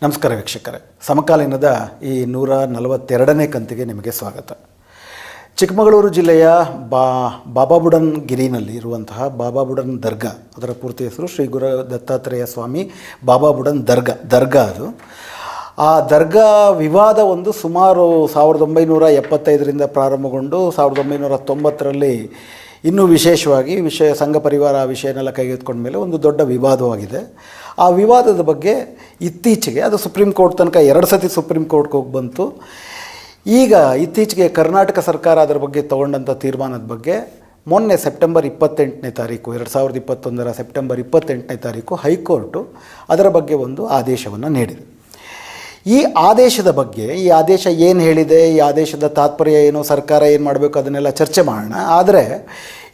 ನಮಸ್ಕಾರ ವೀಕ್ಷಕರೇ, ಸಮಕಾಲೀನದ ಈ 142ನೇ ಕಂತಿಗೆ ನಿಮಗೆ ಸ್ವಾಗತ. ಚಿಕ್ಕಮಗಳೂರು ಜಿಲ್ಲೆಯ ಬಾಬಾಬುಡನ್ ಗಿರಿನಲ್ಲಿ ಇರುವಂತಹ ಬಾಬಾಬುಡನ್ ದರ್ಗಾ, ಅದರ ಪೂರ್ತಿ ಹೆಸರು ಶ್ರೀ ಗುರು ದತ್ತಾತ್ರೇಯ ಸ್ವಾಮಿ ಬಾಬಾಬುಡನ್ ದರ್ಗಾ. ಅದು ಆ ದರ್ಗಾ ವಿವಾದ ಸುಮಾರು 1975ರಿಂದ ಪ್ರಾರಂಭಗೊಂಡು 1990ರಲ್ಲಿ ಇನ್ನೂ ವಿಶೇಷವಾಗಿ ಸಂಘ ಪರಿವಾರ ವಿಷಯನೆಲ್ಲ ಕೈಗೆತ್ತಿಕೊಂಡ ಮೇಲೆ ಒಂದು ದೊಡ್ಡ ವಿವಾದವಾಗಿದೆ. ಆ ವಿವಾದದ ಬಗ್ಗೆ ಇತ್ತೀಚೆಗೆ ಅದು ಸುಪ್ರೀಂ ಕೋರ್ಟ್ ತನಕ 2 ಸತಿ ಸುಪ್ರೀಂ ಕೋರ್ಟ್ಗೆ ಹೋಗಿ ಬಂತು. ಈಗ ಇತ್ತೀಚೆಗೆ ಕರ್ನಾಟಕ ಸರ್ಕಾರ ಅದರ ಬಗ್ಗೆ ತಗೊಂಡಂಥ ತೀರ್ಮಾನದ ಬಗ್ಗೆ ಮೊನ್ನೆ ಸೆಪ್ಟೆಂಬರ್ 28ನೇ ತಾರೀಕು 2021 ಸೆಪ್ಟೆಂಬರ್ 28ನೇ ತಾರೀಕು ಹೈಕೋರ್ಟು ಅದರ ಬಗ್ಗೆ ಒಂದು ಆದೇಶವನ್ನು ನೀಡಿದೆ. ಈ ಆದೇಶದ ಬಗ್ಗೆ, ಈ ಆದೇಶ ಏನು ಹೇಳಿದೆ, ಈ ಆದೇಶದ ತಾತ್ಪರ್ಯ ಏನು, ಸರ್ಕಾರ ಏನು ಮಾಡಬೇಕು, ಅದನ್ನೆಲ್ಲ ಚರ್ಚೆ ಮಾಡೋಣ. ಆದರೆ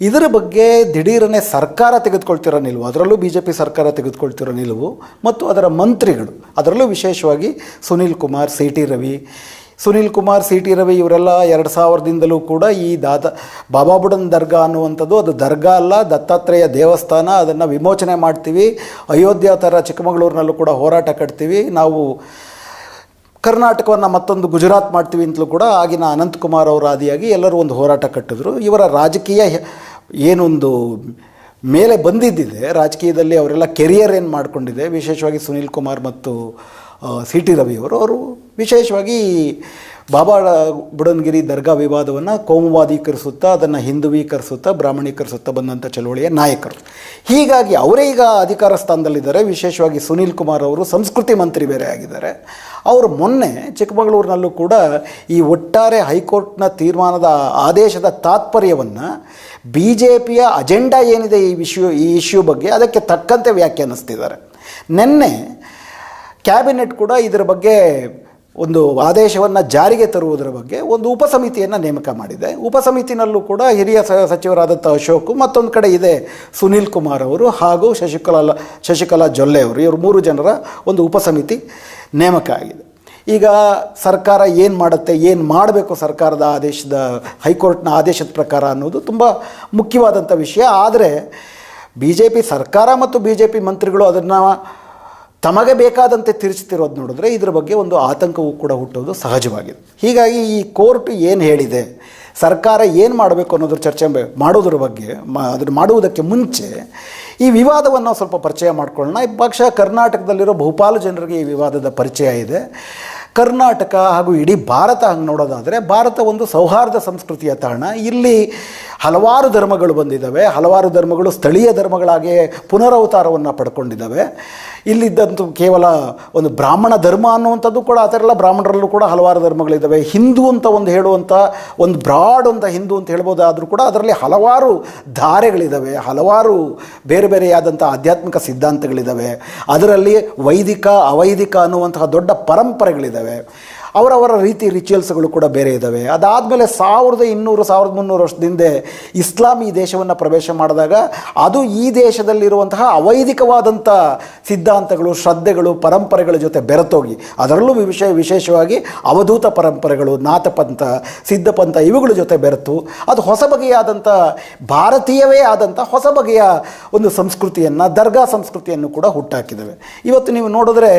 ಇದರ ಬಗ್ಗೆ ದಿಢೀರನೆ ಸರ್ಕಾರ ತೆಗೆದುಕೊಳ್ತಿರೋ ನಿಲುವು, ಅದರಲ್ಲೂ BJP ಸರ್ಕಾರ ತೆಗೆದುಕೊಳ್ತಿರೋ ನಿಲುವು ಮತ್ತು ಅದರ ಮಂತ್ರಿಗಳು, ಅದರಲ್ಲೂ ವಿಶೇಷವಾಗಿ ಸುನೀಲ್ ಕುಮಾರ್, ಸಿ ಟಿ ರವಿ ಇವರೆಲ್ಲ 2000ದಿಂದಲೂ ಕೂಡ ಈ ಬಾಬಾಬುಡನ್ ದರ್ಗಾ ಅನ್ನುವಂಥದ್ದು ಅದು ದರ್ಗಾ ಅಲ್ಲ, ದತ್ತಾತ್ರೇಯ ದೇವಸ್ಥಾನ, ಅದನ್ನು ವಿಮೋಚನೆ ಮಾಡ್ತೀವಿ, ಅಯೋಧ್ಯ ಥರ ಚಿಕ್ಕಮಗಳೂರಿನಲ್ಲೂ ಕೂಡ ಹೋರಾಟ ಕಟ್ತೀವಿ, ನಾವು ಕರ್ನಾಟಕವನ್ನು ಮತ್ತೊಂದು ಗುಜರಾತ್ ಮಾಡ್ತೀವಿ ಅಂತಲೂ ಕೂಡ ಆಗಿನ ಅನಂತಕುಮಾರ್ ಅವರ ಆದಿಯಾಗಿ ಎಲ್ಲರೂ ಒಂದು ಹೋರಾಟ ಕಟ್ಟಿದ್ರು. ಇವರ ರಾಜಕೀಯ ಏನೊಂದು ಮೇಲೆ ಬಂದಿದ್ದಿದೆ, ರಾಜಕೀಯದಲ್ಲಿ ಅವರೆಲ್ಲ ಕೆರಿಯರ್ ಏನು ಮಾಡಿಕೊಂಡಿದೆ, ವಿಶೇಷವಾಗಿ ಸುನೀಲ್ ಕುಮಾರ್ ಮತ್ತು ಸಿ ಟಿ ರವಿಯವರು ವಿಶೇಷವಾಗಿ ಬಾಬಾ ಬುಡನ್ಗಿರಿ ದರ್ಗಾ ವಿವಾದವನ್ನು ಕೋಮುವಾದೀಕರಿಸುತ್ತಾ, ಅದನ್ನು ಹಿಂದುವೀಕರಿಸುತ್ತಾ, ಬ್ರಾಹ್ಮಣೀಕರಿಸುತ್ತಾ ಬಂದಂಥ ಚಳವಳಿಯ ನಾಯಕರು. ಹೀಗಾಗಿ ಅವರೇ ಈಗ ಅಧಿಕಾರ ಸ್ಥಾನದಲ್ಲಿದ್ದಾರೆ. ವಿಶೇಷವಾಗಿ ಸುನೀಲ್ ಕುಮಾರ್ ಅವರು ಸಂಸ್ಕೃತಿ ಮಂತ್ರಿ ಬೇರೆ ಆಗಿದ್ದಾರೆ. ಅವರು ಮೊನ್ನೆ ಚಿಕ್ಕಮಗಳೂರಿನಲ್ಲೂ ಕೂಡ ಈ ಒಟ್ಟಾರೆ ಹೈಕೋರ್ಟ್ನ ತೀರ್ಮಾನದ ಆದೇಶದ ತಾತ್ಪರ್ಯವನ್ನು BJPಯ ಅಜೆಂಡಾ ಏನಿದೆ ಈ ಇಶ್ಯೂ ಬಗ್ಗೆ ಅದಕ್ಕೆ ತಕ್ಕಂತೆ ವ್ಯಾಖ್ಯಾನಿಸ್ತಿದ್ದಾರೆ. ನಿನ್ನೆ ಕ್ಯಾಬಿನೆಟ್ ಕೂಡ ಇದರ ಬಗ್ಗೆ ಒಂದು ಆದೇಶವನ್ನು ಜಾರಿಗೆ ತರುವುದರ ಬಗ್ಗೆ ಒಂದು ಉಪಸಮಿತಿಯನ್ನು ನೇಮಕ ಮಾಡಿದೆ. ಉಪಸಮಿತಿನಲ್ಲೂ ಕೂಡ ಹಿರಿಯ ಸಚಿವರಾದಂಥ ಅಶೋಕ್, ಮತ್ತೊಂದು ಕಡೆ ಇದೆ ಸುನೀಲ್ ಕುಮಾರ್ ಅವರು ಹಾಗೂ ಶಶಿಕಲಾ ಜೊಲ್ಲೆ ಅವರು, ಇವರು 3 ಜನರ ಒಂದು ಉಪಸಮಿತಿ ನೇಮಕ ಆಗಿದೆ. ಈಗ ಸರ್ಕಾರ ಏನು ಮಾಡುತ್ತೆ, ಏನು ಮಾಡಬೇಕು ಸರ್ಕಾರದ ಹೈಕೋರ್ಟ್ನ ಆದೇಶದ ಪ್ರಕಾರ ಅನ್ನೋದು ತುಂಬ ಮುಖ್ಯವಾದಂಥ ವಿಷಯ. ಆದರೆ BJP ಸರ್ಕಾರ ಮತ್ತು BJP ಮಂತ್ರಿಗಳು ಅದನ್ನು ತಮಗೆ ಬೇಕಾದಂತೆ ತಿರುಚುತ್ತಿರೋದು ನೋಡಿದ್ರೆ ಇದರ ಬಗ್ಗೆ ಒಂದು ಆತಂಕವೂ ಕೂಡ ಹುಟ್ಟೋದು ಸಹಜವಾಗಿದೆ. ಹೀಗಾಗಿ ಈ ಕೋರ್ಟ್ ಏನು ಹೇಳಿದೆ, ಸರ್ಕಾರ ಏನು ಮಾಡಬೇಕು ಅನ್ನೋದ್ರ ಚರ್ಚೆ ಮಾಡೋದ್ರ ಬಗ್ಗೆ ಅದನ್ನು ಮಾಡುವುದಕ್ಕೆ ಮುಂಚೆ ಈ ವಿವಾದವನ್ನು ಸ್ವಲ್ಪ ಪರಿಚಯ ಮಾಡ್ಕೊಳ್ಳೋಣ. ಈ ಕರ್ನಾಟಕದಲ್ಲಿರೋ ಬಹುಪಾಲು ಜನರಿಗೆ ಈ ವಿವಾದದ ಪರಿಚಯ ಇದೆ. ಕರ್ನಾಟಕ ಹಾಗೂ ಇಡೀ ಭಾರತ ಹಂಗೆ ನೋಡೋದಾದರೆ ಭಾರತ ಒಂದು ಸೌಹಾರ್ದ ಸಂಸ್ಕೃತಿಯ ತಾಣ. ಇಲ್ಲಿ ಹಲವಾರು ಧರ್ಮಗಳು ಬಂದಿದ್ದಾವೆ, ಹಲವಾರು ಧರ್ಮಗಳು ಸ್ಥಳೀಯ ಧರ್ಮಗಳಾಗಿ ಪುನರವತಾರವನ್ನು ಪಡ್ಕೊಂಡಿದ್ದಾವೆ. ಇಲ್ಲಿದ್ದಂತೂ ಕೇವಲ ಒಂದು ಬ್ರಾಹ್ಮಣ ಧರ್ಮ ಅನ್ನುವಂಥದ್ದು ಕೂಡ ಆ ಥರ ಎಲ್ಲ, ಬ್ರಾಹ್ಮಣರಲ್ಲೂ ಕೂಡ ಹಲವಾರು ಧರ್ಮಗಳಿದ್ದಾವೆ. ಹಿಂದೂ ಅಂತ ಹೇಳುವಂಥ ಒಂದು ಬ್ರಾಡ್ ಅಂತ ಹಿಂದೂ ಅಂತ ಹೇಳ್ಬೋದಾದರೂ ಕೂಡ ಅದರಲ್ಲಿ ಹಲವಾರು ಧಾರೆಗಳಿದ್ದಾವೆ, ಹಲವಾರು ಬೇರೆ ಬೇರೆಯಾದಂಥ ಆಧ್ಯಾತ್ಮಿಕ ಸಿದ್ಧಾಂತಗಳಿದ್ದಾವೆ. ಅದರಲ್ಲಿ ವೈದಿಕ ಅವೈದಿಕ ಅನ್ನುವಂತಹ ದೊಡ್ಡ ಪರಂಪರೆಗಳಿದ್ದಾವೆ. ಅವರವರ ರೀತಿ ರಿಚುವಲ್ಸ್ಗಳು ಕೂಡ ಬೇರೆ ಇದ್ದಾವೆ. ಅದಾದಮೇಲೆ 1200-1300 ವರ್ಷದಿಂದ ಇಸ್ಲಾಂ ಈ ದೇಶವನ್ನು ಪ್ರವೇಶ ಮಾಡಿದಾಗ ಅದು ಈ ದೇಶದಲ್ಲಿರುವಂತಹ ಅವೈದಿಕವಾದಂಥ ಸಿದ್ಧಾಂತಗಳು, ಶ್ರದ್ಧೆಗಳು, ಪರಂಪರೆಗಳ ಜೊತೆ ಬೆರೆತೋಗಿ, ಅದರಲ್ಲೂ ವಿಶೇಷವಾಗಿ ಅವಧೂತ ಪರಂಪರೆಗಳು, ನಾಥಪಂಥ, ಸಿದ್ಧಪಂಥ ಇವುಗಳ ಜೊತೆ ಬೆರೆತು ಅದು ಹೊಸ ಬಗೆಯಾದಂಥ ಭಾರತೀಯವೇ ಆದಂಥ ಹೊಸ ಬಗೆಯ ಒಂದು ಸಂಸ್ಕೃತಿಯನ್ನು, ದರ್ಗಾ ಸಂಸ್ಕೃತಿಯನ್ನು ಕೂಡ ಹುಟ್ಟಾಕಿದ್ದಾವೆ. ಇವತ್ತು ನೀವು ನೋಡಿದ್ರೆ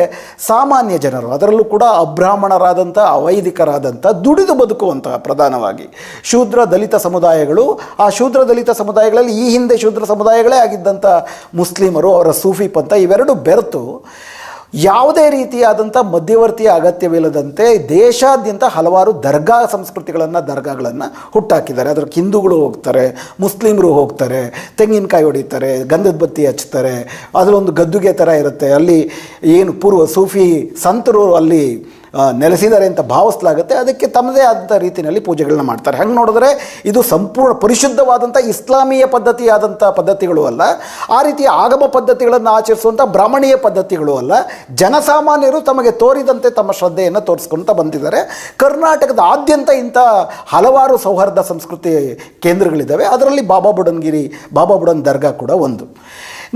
ಸಾಮಾನ್ಯ ಜನರು, ಅದರಲ್ಲೂ ಕೂಡ ಅಬ್ರಾಹ್ಮಣರಾದ ಅವೈದಿಕರಾದಂಥ ದುಡಿದು ಬದುಕುವಂತಹ ಪ್ರಧಾನವಾಗಿ ಶೂದ್ರ ದಲಿತ ಸಮುದಾಯಗಳು, ಆ ಶೂದ್ರ ದಲಿತ ಸಮುದಾಯಗಳಲ್ಲಿ ಈ ಹಿಂದೆ ಶೂದ್ರ ಸಮುದಾಯಗಳೇ ಆಗಿದ್ದಂಥ ಮುಸ್ಲಿಮರು, ಅವರ ಸೂಫಿ ಪಂಥ ಇವೆರಡು ಬೆರೆತು ಯಾವುದೇ ರೀತಿಯಾದಂಥ ಮಧ್ಯವರ್ತಿಯ ಅಗತ್ಯವಿಲ್ಲದಂತೆ ದೇಶಾದ್ಯಂತ ಹಲವಾರು ದರ್ಗಾಗಳನ್ನು ಹುಟ್ಟಾಕಿದ್ದಾರೆ. ಅದಕ್ಕೆ ಹಿಂದೂಗಳು ಹೋಗ್ತಾರೆ, ಮುಸ್ಲಿಮರು ಹೋಗ್ತಾರೆ, ತೆಂಗಿನಕಾಯಿ ಹೊಡಿತಾರೆ, ಗಂಧದ ಬತ್ತಿ ಹಚ್ತಾರೆ, ಅದರಲ್ಲೊಂದು ಗದ್ದುಗೆ ಥರ ಇರುತ್ತೆ, ಅಲ್ಲಿ ಏನು ಪೂರ್ವ ಸೂಫಿ ಸಂತರು ಅಲ್ಲಿ ನೆಲೆಸಿದ್ದಾರೆ ಅಂತ ಭಾವಿಸಲಾಗುತ್ತೆ. ಅದಕ್ಕೆ ತಮ್ಮದೇ ಆದಂಥ ರೀತಿಯಲ್ಲಿ ಪೂಜೆಗಳನ್ನ ಮಾಡ್ತಾರೆ. ಹಂಗೆ ನೋಡಿದ್ರೆ ಇದು ಸಂಪೂರ್ಣ ಪರಿಶುದ್ಧವಾದಂಥ ಇಸ್ಲಾಮೀಯ ಪದ್ಧತಿಗಳು ಅಲ್ಲ, ಆ ರೀತಿಯ ಆಗಮ ಪದ್ಧತಿಗಳನ್ನು ಆಚರಿಸುವಂಥ ಬ್ರಾಹ್ಮಣೀಯ ಪದ್ಧತಿಗಳು ಅಲ್ಲ. ಜನಸಾಮಾನ್ಯರು ತಮಗೆ ತೋರಿದಂತೆ ತಮ್ಮ ಶ್ರದ್ಧೆಯನ್ನು ತೋರಿಸ್ಕೊಳ್ತಾ ಬಂದಿದ್ದಾರೆ. ಕರ್ನಾಟಕದ ಆದ್ಯಂತ ಇಂಥ ಹಲವಾರು ಸೌಹಾರ್ದ ಸಂಸ್ಕೃತಿ ಕೇಂದ್ರಗಳಿದ್ದಾವೆ. ಅದರಲ್ಲಿ ಬಾಬಾ ಬುಡನ್ ದರ್ಗಾ ಕೂಡ ಒಂದು.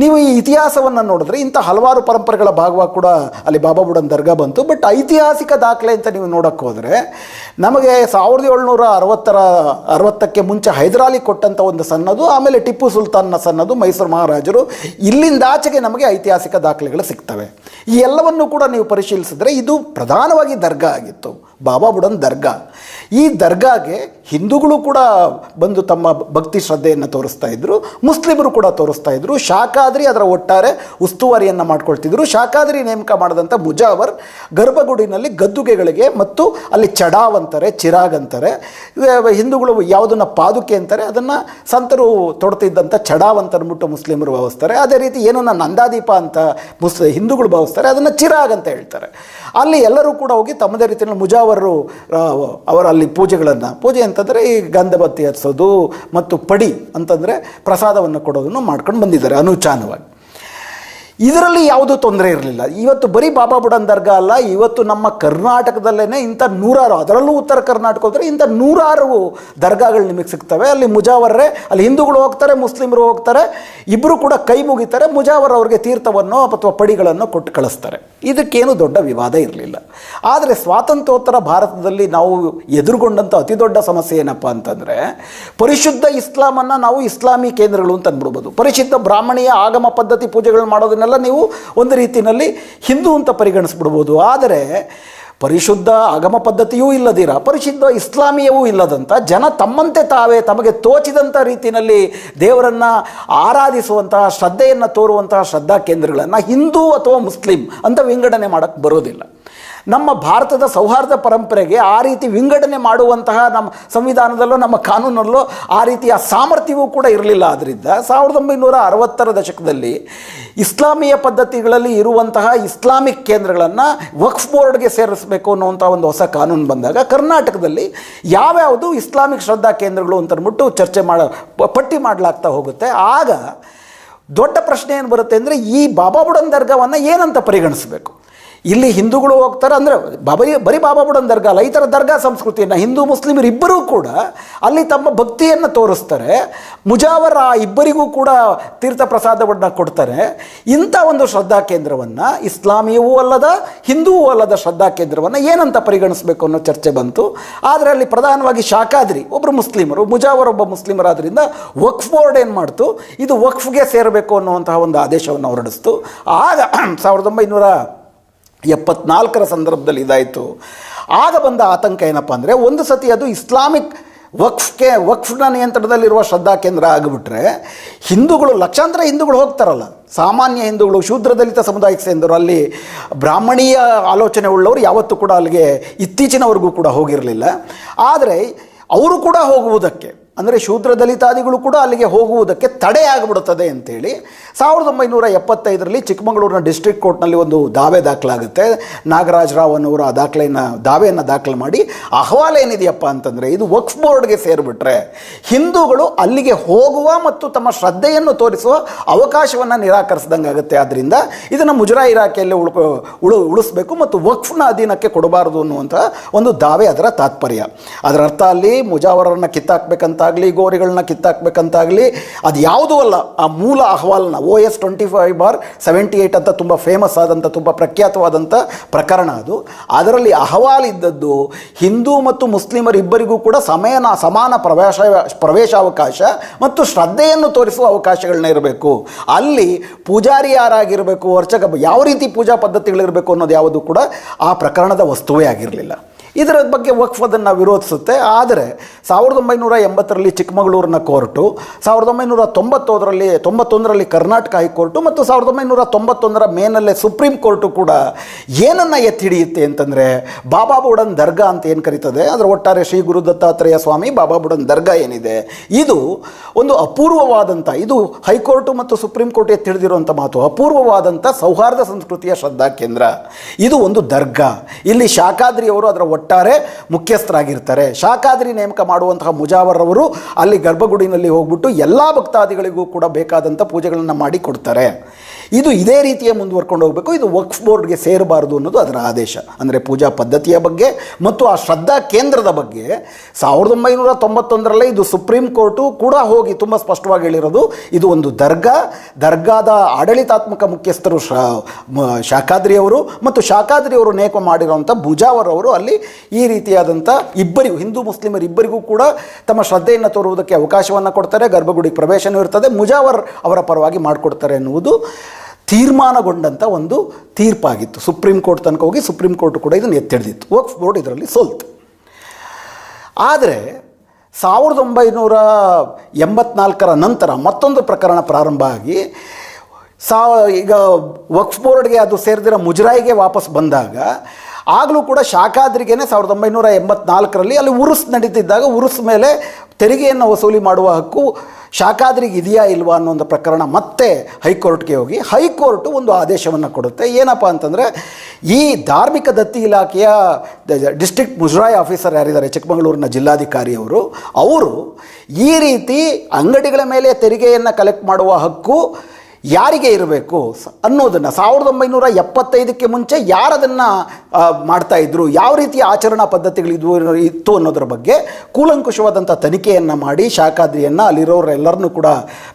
ನೀವು ಈ ಇತಿಹಾಸವನ್ನು ನೋಡಿದ್ರೆ ಇಂಥ ಹಲವಾರು ಪರಂಪರೆಗಳ ಭಾಗವಾಗಿ ಕೂಡ ಅಲ್ಲಿ ಬಾಬಾ ಬುಡನ್ ದರ್ಗಾ ಬಂತು. ಬಟ್ ಐತಿಹಾಸಿಕ ದಾಖಲೆ ಅಂತ ನೀವು ನೋಡೋಕ್ಕೆ ಹೋದರೆ ನಮಗೆ 1760ಕ್ಕೆ ಮುಂಚೆ ಹೈದರಾಲಿ ಕೊಟ್ಟಂಥ ಒಂದು ಸನ್ನದು, ಆಮೇಲೆ ಟಿಪ್ಪು ಸುಲ್ತಾನ್ನ ಸನ್ನದು, ಮೈಸೂರು ಮಹಾರಾಜರು, ಇಲ್ಲಿಂದಾಚೆಗೆ ನಮಗೆ ಐತಿಹಾಸಿಕ ದಾಖಲೆಗಳು ಸಿಗ್ತವೆ. ಈ ಎಲ್ಲವನ್ನು ಕೂಡ ನೀವು ಪರಿಶೀಲಿಸಿದ್ರೆ ಇದು ಪ್ರಧಾನವಾಗಿ ದರ್ಗಾ ಆಗಿತ್ತು, ಬಾಬಾ ಬುಡನ್ ದರ್ಗಾ. ಈ ದರ್ಗಾಗೆ ಹಿಂದೂಗಳು ಕೂಡ ಬಂದು ತಮ್ಮ ಭಕ್ತಿ ಶ್ರದ್ಧೆಯನ್ನು ತೋರಿಸ್ತಾ ಇದ್ದರು, ಮುಸ್ಲಿಮರು ಕೂಡ ತೋರಿಸ್ತಾ ಇದ್ದರು. ಶಾಖಾದ್ರಿ ಅದರ ಒಟ್ಟಾರೆ ಉಸ್ತುವಾರಿಯನ್ನು ಮಾಡ್ಕೊಳ್ತಿದ್ರು. ಶಾಖಾದ್ರಿ ನೇಮಕ ಮಾಡಿದಂಥ ಮುಜಾವರ್ ಗರ್ಭಗುಡಿನಲ್ಲಿ ಗದ್ದುಗೆಗಳಿಗೆ ಮತ್ತು ಅಲ್ಲಿ ಚಡಾವ್ ಅಂತಾರೆ, ಚಿರಾಗ್ ಅಂತಾರೆ, ಹಿಂದೂಗಳು ಯಾವುದನ್ನು ಪಾದುಕೆ ಅಂತಾರೆ, ಅದನ್ನು ಸಂತರು ತೊಡ್ತಿದ್ದಂಥ ಚಡಾವ್ ಅಂತ ಅಂದ್ಬಿಟ್ಟು ಮುಸ್ಲಿಮರು ಭಾವಿಸ್ತಾರೆ. ಅದೇ ರೀತಿ ಏನನ್ನ ನಂದಾದೀಪ ಅಂತ ಹಿಂದೂಗಳು ಭಾವಿಸ್ತಾರೆ, ಅದನ್ನು ಚಿರಾಗ್ ಅಂತ ಹೇಳ್ತಾರೆ. ಅಲ್ಲಿ ಎಲ್ಲರೂ ಕೂಡ ಹೋಗಿ ತಮ್ಮದೇ ರೀತಿಯಲ್ಲಿ ಮುಜಾವರರು ಅವರ ಅಲ್ಲಿ ಪೂಜೆ ಅಂತಂದರೆ ಈ ಗಂಧಬತ್ತಿ ಹಚ್ಚೋದು ಮತ್ತು ಪಡಿ ಅಂತಂದರೆ ಪ್ರಸಾದವನ್ನು ಕೊಡೋದನ್ನು ಮಾಡ್ಕೊಂಡು ಬಂದಿದ್ದಾರೆ ಅನುಚಾನವಾಗಿ. ಇದರಲ್ಲಿ ಯಾವುದೂ ತೊಂದರೆ ಇರಲಿಲ್ಲ. ಇವತ್ತು ಬರೀ ಬಾಬಾ ಬುಡನ್ ದರ್ಗಾ ಅಲ್ಲ, ಇವತ್ತು ನಮ್ಮ ಕರ್ನಾಟಕದಲ್ಲೇ ಇಂಥ ನೂರಾರು, ಅದರಲ್ಲೂ ಉತ್ತರ ಕರ್ನಾಟಕ ಹೋದರೆ ಇಂಥ ನೂರಾರು ದರ್ಗಾಗಳು ನಿಮಗೆ ಸಿಗ್ತವೆ. ಅಲ್ಲಿ ಮುಜಾವರ್ರೆ, ಅಲ್ಲಿ ಹಿಂದೂಗಳು ಹೋಗ್ತಾರೆ, ಮುಸ್ಲಿಮರು ಹೋಗ್ತಾರೆ, ಇಬ್ಬರು ಕೂಡ ಕೈ ಮುಗಿತಾರೆ. ಮುಜಾವರ್ ಅವರಿಗೆ ತೀರ್ಥವನ್ನು ಅಥವಾ ಪಡಿಗಳನ್ನು ಕೊಟ್ಟು ಕಳಿಸ್ತಾರೆ. ಇದಕ್ಕೇನು ದೊಡ್ಡ ವಿವಾದ ಇರಲಿಲ್ಲ. ಆದರೆ ಸ್ವಾತಂತ್ರ್ಯೋತ್ತರ ಭಾರತದಲ್ಲಿ ನಾವು ಎದುರುಗೊಂಡಂಥ ಅತಿ ದೊಡ್ಡ ಸಮಸ್ಯೆ ಏನಪ್ಪ ಅಂತಂದರೆ, ಪರಿಶುದ್ಧ ಇಸ್ಲಾಮನ್ನು ನಾವು ಇಸ್ಲಾಮಿ ಕೇಂದ್ರಗಳು ಅಂತ ಅಂದ್ಬಿಡ್ಬೋದು. ಪರಿಶುದ್ಧ ಬ್ರಾಹ್ಮಣೀಯ ಆಗಮ ಪದ್ಧತಿ ಪೂಜೆಗಳು ಮಾಡೋದನ್ನ ನೀವು ಒಂದು ರೀತಿಯಲ್ಲಿ ಹಿಂದೂ ಅಂತ ಪರಿಗಣಿಸ್ಬಿಡ್ಬೋದು. ಆದರೆ ಪರಿಶುದ್ಧ ಆಗಮ ಪದ್ಧತಿಯೂ ಇಲ್ಲದಿರ, ಪರಿಶುದ್ಧ ಇಸ್ಲಾಮಿಯವೂ ಇಲ್ಲದಂಥ ಜನ ತಮ್ಮಂತೆ ತಾವೇ ತಮಗೆ ತೋಚಿದಂಥ ರೀತಿಯಲ್ಲಿ ದೇವರನ್ನು ಆರಾಧಿಸುವಂತಹ, ಶ್ರದ್ಧೆಯನ್ನು ತೋರುವಂತಹ ಶ್ರದ್ಧಾ ಕೇಂದ್ರಗಳನ್ನು ಹಿಂದೂ ಅಥವಾ ಮುಸ್ಲಿಂ ಅಂತ ವಿಂಗಡಣೆ ಮಾಡೋಕ್ಕೆ ಬರೋದಿಲ್ಲ. ನಮ್ಮ ಭಾರತದ ಸೌಹಾರ್ದ ಪರಂಪರೆಗೆ ಆ ರೀತಿ ವಿಂಗಡಣೆ ಮಾಡುವಂತಹ ನಮ್ಮ ಸಂವಿಧಾನದಲ್ಲೋ ನಮ್ಮ ಕಾನೂನಲ್ಲೋ ಆ ರೀತಿಯ ಸಾಮರ್ಥ್ಯವೂ ಕೂಡ ಇರಲಿಲ್ಲ. ಆದ್ದರಿಂದ 1960ರ ದಶಕದಲ್ಲಿ ಇಸ್ಲಾಮೀಯ ಪದ್ಧತಿಗಳಲ್ಲಿ ಇರುವಂತಹ ಇಸ್ಲಾಮಿಕ್ ಕೇಂದ್ರಗಳನ್ನು ವಕ್ಫ್ ಬೋರ್ಡ್ಗೆ ಸೇರಿಸಬೇಕು ಅನ್ನುವಂಥ ಒಂದು ಹೊಸ ಕಾನೂನು ಬಂದಾಗ ಕರ್ನಾಟಕದಲ್ಲಿ ಯಾವ್ಯಾವುದು ಇಸ್ಲಾಮಿಕ್ ಶ್ರದ್ಧಾ ಕೇಂದ್ರಗಳು ಅಂತ ಅಂದ್ಬಿಟ್ಟು ಪಟ್ಟಿ ಮಾಡಲಾಗ್ತಾ ಹೋಗುತ್ತೆ. ಆಗ ದೊಡ್ಡ ಪ್ರಶ್ನೆ ಏನು ಬರುತ್ತೆ ಅಂದರೆ, ಈ ಬಾಬಾ ಬುಡನ್ ದರ್ಗಾವನ್ನು ಏನಂತ ಪರಿಗಣಿಸಬೇಕು? ಇಲ್ಲಿ ಹಿಂದೂಗಳು ಹೋಗ್ತಾರೆ ಅಂದರೆ ಬರೀ ಬಾಬಾ ಬುಡನ್ ದರ್ಗಾ ಅಲ್ಲ, ಈ ಥರ ದರ್ಗಾ ಸಂಸ್ಕೃತಿಯನ್ನು ಹಿಂದೂ ಮುಸ್ಲಿಮರು ಇಬ್ಬರೂ ಕೂಡ ಅಲ್ಲಿ ತಮ್ಮ ಭಕ್ತಿಯನ್ನು ತೋರಿಸ್ತಾರೆ. ಮುಜಾವರ ಆ ಇಬ್ಬರಿಗೂ ಕೂಡ ತೀರ್ಥ ಪ್ರಸಾದವನ್ನು ಕೊಡ್ತಾರೆ. ಇಂಥ ಒಂದು ಶ್ರದ್ಧಾ ಕೇಂದ್ರವನ್ನು, ಇಸ್ಲಾಮಿಯವೂ ಅಲ್ಲದ ಹಿಂದೂವೂ ಅಲ್ಲದ ಶ್ರದ್ಧಾ ಕೇಂದ್ರವನ್ನು ಏನಂತ ಪರಿಗಣಿಸಬೇಕು ಅನ್ನೋ ಚರ್ಚೆ ಬಂತು. ಆದರೆ ಅಲ್ಲಿ ಪ್ರಧಾನವಾಗಿ ಶಾಖಾದ್ರಿ ಒಬ್ಬರು ಮುಸ್ಲಿಮರು, ಮುಜಾವರ್ ಒಬ್ಬ ಮುಸ್ಲಿಮರಾದ್ರಿಂದ ವಕ್ಫ್ ಬೋರ್ಡ್ ಏನು ಮಾಡ್ತು, ಇದು ವಕ್ಫ್ಗೆ ಸೇರಬೇಕು ಅನ್ನುವಂತಹ ಒಂದು ಆದೇಶವನ್ನು ಹೊರಡಿಸ್ತು. ಆಗ 1974ರ ಸಂದರ್ಭದಲ್ಲಿ ಇದಾಯಿತು. ಆಗ ಬಂದ ಆತಂಕ ಏನಪ್ಪ ಅಂದರೆ, ಒಂದು ಸತಿ ಅದು ಇಸ್ಲಾಮಿಕ್ ವಕ್ಫ್ನ ನಿಯಂತ್ರಣದಲ್ಲಿರುವ ಶ್ರದ್ಧಾ ಕೇಂದ್ರ ಆಗಿಬಿಟ್ರೆ ಹಿಂದೂಗಳು, ಲಕ್ಷಾಂತರ ಹಿಂದೂಗಳು ಹೋಗ್ತಾರಲ್ಲ, ಸಾಮಾನ್ಯ ಹಿಂದೂಗಳು, ಶೂದ್ರ ದಲಿತ ಸಮುದಾಯಕ್ಕೆ ಸೇರಿದವರು, ಅಲ್ಲಿ ಬ್ರಾಹ್ಮಣೀಯ ಆಲೋಚನೆ ಉಳ್ಳವರು ಯಾವತ್ತೂ ಕೂಡ ಅಲ್ಲಿಗೆ ಇತ್ತೀಚಿನವರೆಗೂ ಕೂಡ ಹೋಗಿರಲಿಲ್ಲ. ಆದರೆ ಅವರು ಕೂಡ ಹೋಗುವುದಕ್ಕೆ, ಅಂದರೆ ಶೂದ್ರ ದಲಿತಾದಿಗಳು ಕೂಡ ಅಲ್ಲಿಗೆ ಹೋಗುವುದಕ್ಕೆ ತಡೆ ಆಗಿಬಿಡುತ್ತದೆ ಅಂತೇಳಿ 1975ರಲ್ಲಿ ಚಿಕ್ಕಮಗಳೂರಿನ ಡಿಸ್ಟ್ರಿಕ್ಟ್ ಕೋರ್ಟ್ನಲ್ಲಿ ಒಂದು ದಾವೆ ದಾಖಲಾಗುತ್ತೆ. ನಾಗರಾಜ್ ರಾವ್ ಅನ್ನೋರು ಆ ದಾವೆಯನ್ನು ದಾಖಲೆ ಮಾಡಿ, ಅಹವಾಲು ಏನಿದೆಯಪ್ಪ ಅಂತಂದರೆ, ಇದು ವಕ್ಫ್ ಬೋರ್ಡ್ಗೆ ಸೇರಿಬಿಟ್ರೆ ಹಿಂದೂಗಳು ಅಲ್ಲಿಗೆ ಹೋಗುವ ಮತ್ತು ತಮ್ಮ ಶ್ರದ್ಧೆಯನ್ನು ತೋರಿಸುವ ಅವಕಾಶವನ್ನು ನಿರಾಕರಿಸಿದಂಗೆ ಆಗುತ್ತೆ. ಆದ್ದರಿಂದ ಇದನ್ನು ಮುಜರಾಯಿ ಇಲಾಖೆಯಲ್ಲಿ ಉಳಿಸಬೇಕು ಮತ್ತು ವಕ್ಫ್ನ ಅಧೀನಕ್ಕೆ ಕೊಡಬಾರದು ಅನ್ನುವಂಥ ಒಂದು ದಾವೆ ಅದರ ತಾತ್ಪರ್ಯ. ಅದರ ಅರ್ಥ ಅಲ್ಲಿ ಮುಜಾವರನ್ನು ಕಿತ್ತಾಕ್ಬೇಕಂತ ಗೋರಿಗಳನ್ನ ಕಿತ್ತಾಕ್ಬೇಕಂತಾಗಲಿ ಅದು ಯಾವುದೂ ಅಲ್ಲ. ಆ ಮೂಲ ಅಹವಾಲನ್ನ OS 25/78 ಅಂತ ತುಂಬ ಫೇಮಸ್ ಆದಂಥ, ತುಂಬ ಪ್ರಖ್ಯಾತವಾದಂಥ ಪ್ರಕರಣ ಅದು. ಅದರಲ್ಲಿ ಅಹವಾಲಿದ್ದದ್ದು ಹಿಂದೂ ಮತ್ತು ಮುಸ್ಲಿಮರಿಬ್ಬರಿಗೂ ಕೂಡ ಸಮಾನ ಪ್ರವೇಶಾವಕಾಶ ಮತ್ತು ಶ್ರದ್ಧೆಯನ್ನು ತೋರಿಸುವ ಅವಕಾಶಗಳನ್ನ ಇರಬೇಕು. ಅಲ್ಲಿ ಪೂಜಾರಿ ಯಾರಾಗಿರಬೇಕು, ಅರ್ಚಕ ಯಾವ ರೀತಿ ಪೂಜಾ ಪದ್ಧತಿಗಳಿರಬೇಕು ಅನ್ನೋದು ಯಾವುದು ಕೂಡ ಆ ಪ್ರಕರಣದ ವಸ್ತುವೇ ಆಗಿರಲಿಲ್ಲ. ಇದರ ಬಗ್ಗೆ ವಕ್ಫ್ ಅದನ್ನು ವಿರೋಧಿಸುತ್ತೆ. ಆದರೆ 1980ರಲ್ಲಿ ಚಿಕ್ಕಮಗಳೂರಿನ ಕೋರ್ಟು, 1991ರಲ್ಲಿ ಕರ್ನಾಟಕ ಹೈಕೋರ್ಟು ಮತ್ತು 1991ರ ಮೇನಲ್ಲೇ ಸುಪ್ರೀಂ ಕೋರ್ಟು ಕೂಡ ಏನನ್ನು ಎತ್ತಿ ಹಿಡಿಯುತ್ತೆ ಅಂತಂದರೆ, ಬಾಬಾ ಬುಡನ್ ದರ್ಗಾ ಅಂತ ಏನು ಕರೀತದೆ, ಅದರ ಒಟ್ಟಾರೆ ಶ್ರೀ ಗುರು ದತ್ತಾತ್ರೇಯ ಸ್ವಾಮಿ ಬಾಬಾ ಬುಡನ್ ದರ್ಗಾ ಏನಿದೆ, ಇದು ಒಂದು ಅಪೂರ್ವವಾದಂಥ, ಇದು ಹೈಕೋರ್ಟು ಮತ್ತು ಸುಪ್ರೀಂ ಕೋರ್ಟ್ ಎತ್ತಿ ಹಿಡಿದಿರುವಂಥ ಮಾತು, ಅಪೂರ್ವವಾದಂಥ ಸೌಹಾರ್ದ ಸಂಸ್ಕೃತಿಯ ಶ್ರದ್ಧಾ ಕೇಂದ್ರ. ಇದು ಒಂದು ದರ್ಗಾ. ಇಲ್ಲಿ ಶಾಖಾದ್ರಿಯವರು ಅದರ ಒಟ್ಟಾರೆ ಮುಖ್ಯಸ್ಥರಾಗಿರ್ತಾರೆ. ಶಾಖಾದ್ರಿ ನೇಮಕ ಮಾಡುವಂತಹ ಮುಜಾವರ್ ಅವರು ಅಲ್ಲಿ ಗರ್ಭಗುಡಿನಲ್ಲಿ ಹೋಗ್ಬಿಟ್ಟು ಎಲ್ಲ ಭಕ್ತಾದಿಗಳಿಗೂ ಕೂಡ ಬೇಕಾದಂಥ ಪೂಜೆಗಳನ್ನು ಮಾಡಿ ಕೊಡ್ತಾರೆ. ಇದು ಇದೇ ರೀತಿಯೇ ಮುಂದುವರ್ಕೊಂಡು ಹೋಗಬೇಕು, ಇದು ವಕ್ಫ್ ಬೋರ್ಡ್ಗೆ ಸೇರಬಾರ್ದು ಅನ್ನೋದು ಅದರ ಆದೇಶ. ಅಂದರೆ ಪೂಜಾ ಪದ್ಧತಿಯ ಬಗ್ಗೆ ಮತ್ತು ಆ ಶ್ರದ್ಧಾ ಕೇಂದ್ರದ ಬಗ್ಗೆ 1991 ಇದು ಸುಪ್ರೀಂ ಕೋರ್ಟು ಕೂಡ ಹೋಗಿ ತುಂಬ ಸ್ಪಷ್ಟವಾಗಿ ಹೇಳಿರೋದು, ಇದು ಒಂದು ದರ್ಗಾದ ಆಡಳಿತಾತ್ಮಕ ಮುಖ್ಯಸ್ಥರು ಶಾಖಾದ್ರಿಯವರು ಮತ್ತು ಶಾಖಾದ್ರಿಯವರು ನೇಮಕ ಮಾಡಿರುವಂಥ ಬುಜಾವರ್ ಅವರು ಅಲ್ಲಿ ಈ ರೀತಿಯಾದಂಥ ಇಬ್ಬರಿಗೂ, ಹಿಂದೂ ಮುಸ್ಲಿಮರಿಬ್ಬರಿಗೂ ಕೂಡ ತಮ್ಮ ಶ್ರದ್ಧೆಯನ್ನು ತೋರುವುದಕ್ಕೆ ಅವಕಾಶವನ್ನು ಕೊಡ್ತಾರೆ, ಗರ್ಭಗುಡಿಗೆ ಪ್ರವೇಶನೂ ಇರ್ತದೆ, ಮುಜಾವರ್ ಅವರ ಪರವಾಗಿ ಮಾಡಿಕೊಡ್ತಾರೆ ಎನ್ನುವುದು ತೀರ್ಮಾನಗೊಂಡಂಥ ಒಂದು ತೀರ್ಪಾಗಿತ್ತು. ಸುಪ್ರೀಂ ಕೋರ್ಟ್ ತನಕ ಹೋಗಿ ಸುಪ್ರೀಂ ಕೋರ್ಟ್ ಕೂಡ ಇದನ್ನು ಎತ್ತಿಡ್ದಿತ್ತು. ವಕ್ಫ್ ಬೋರ್ಡ್ ಇದರಲ್ಲಿ ಸೋಲ್ತು. ಆದರೆ 1984 ನಂತರ ಮತ್ತೊಂದು ಪ್ರಕರಣ ಪ್ರಾರಂಭ ಆಗಿ ಈಗ ವಕ್ಫ್ ಬೋರ್ಡ್ಗೆ ಅದು ಸೇರಿದಿರೋ ಮುಜರಾಯಿಗೆ ವಾಪಸ್ ಬಂದಾಗ ಆಗಲೂ ಕೂಡ ಶಾಖಾದ್ರಿಗೇ 1984 ಅಲ್ಲಿ ಉರುಸ್ ನಡೀತಿದ್ದಾಗ ಉರುಸ್ ಮೇಲೆ ತೆರಿಗೆಯನ್ನು ವಸೂಲಿ ಮಾಡುವ ಹಕ್ಕು ಶಾಖಾದ್ರಿಗೆ ಇದೆಯಾ ಇಲ್ವಾ ಅನ್ನೋ ಒಂದು ಪ್ರಕರಣ ಮತ್ತೆ ಹೈಕೋರ್ಟ್ಗೆ ಹೋಗಿ ಹೈಕೋರ್ಟು ಒಂದು ಆದೇಶವನ್ನು ಕೊಡುತ್ತೆ. ಏನಪ್ಪ ಅಂತಂದರೆ, ಈ ಧಾರ್ಮಿಕ ದತ್ತಿ ಇಲಾಖೆಯ ಡಿಸ್ಟ್ರಿಕ್ಟ್ ಮುಜರಾಯಿ ಆಫೀಸರ್ ಯಾರಿದ್ದಾರೆ, ಚಿಕ್ಕಮಗಳೂರಿನ ಜಿಲ್ಲಾಧಿಕಾರಿಯವರು, ಅವರು ಈ ರೀತಿ ಅಂಗಡಿಗಳ ಮೇಲೆ ತೆರಿಗೆಯನ್ನು ಕಲೆಕ್ಟ್ ಮಾಡುವ ಹಕ್ಕು ಯಾರಿಗೆ ಇರಬೇಕು ಅನ್ನೋದನ್ನು 1975 ಮುಂಚೆ ಯಾರದನ್ನು ಮಾಡ್ತಾಯಿದ್ರು, ಯಾವ ರೀತಿಯ ಆಚರಣಾ ಇತ್ತು ಅನ್ನೋದ್ರ ಬಗ್ಗೆ ಕೂಲಂಕುಷವಾದಂಥ ತನಿಖೆಯನ್ನು ಮಾಡಿ ಶಾಖಾದ್ರಿಯನ್ನು ಅಲ್ಲಿರೋರೆಲ್ಲರನ್ನೂ ಕೂಡ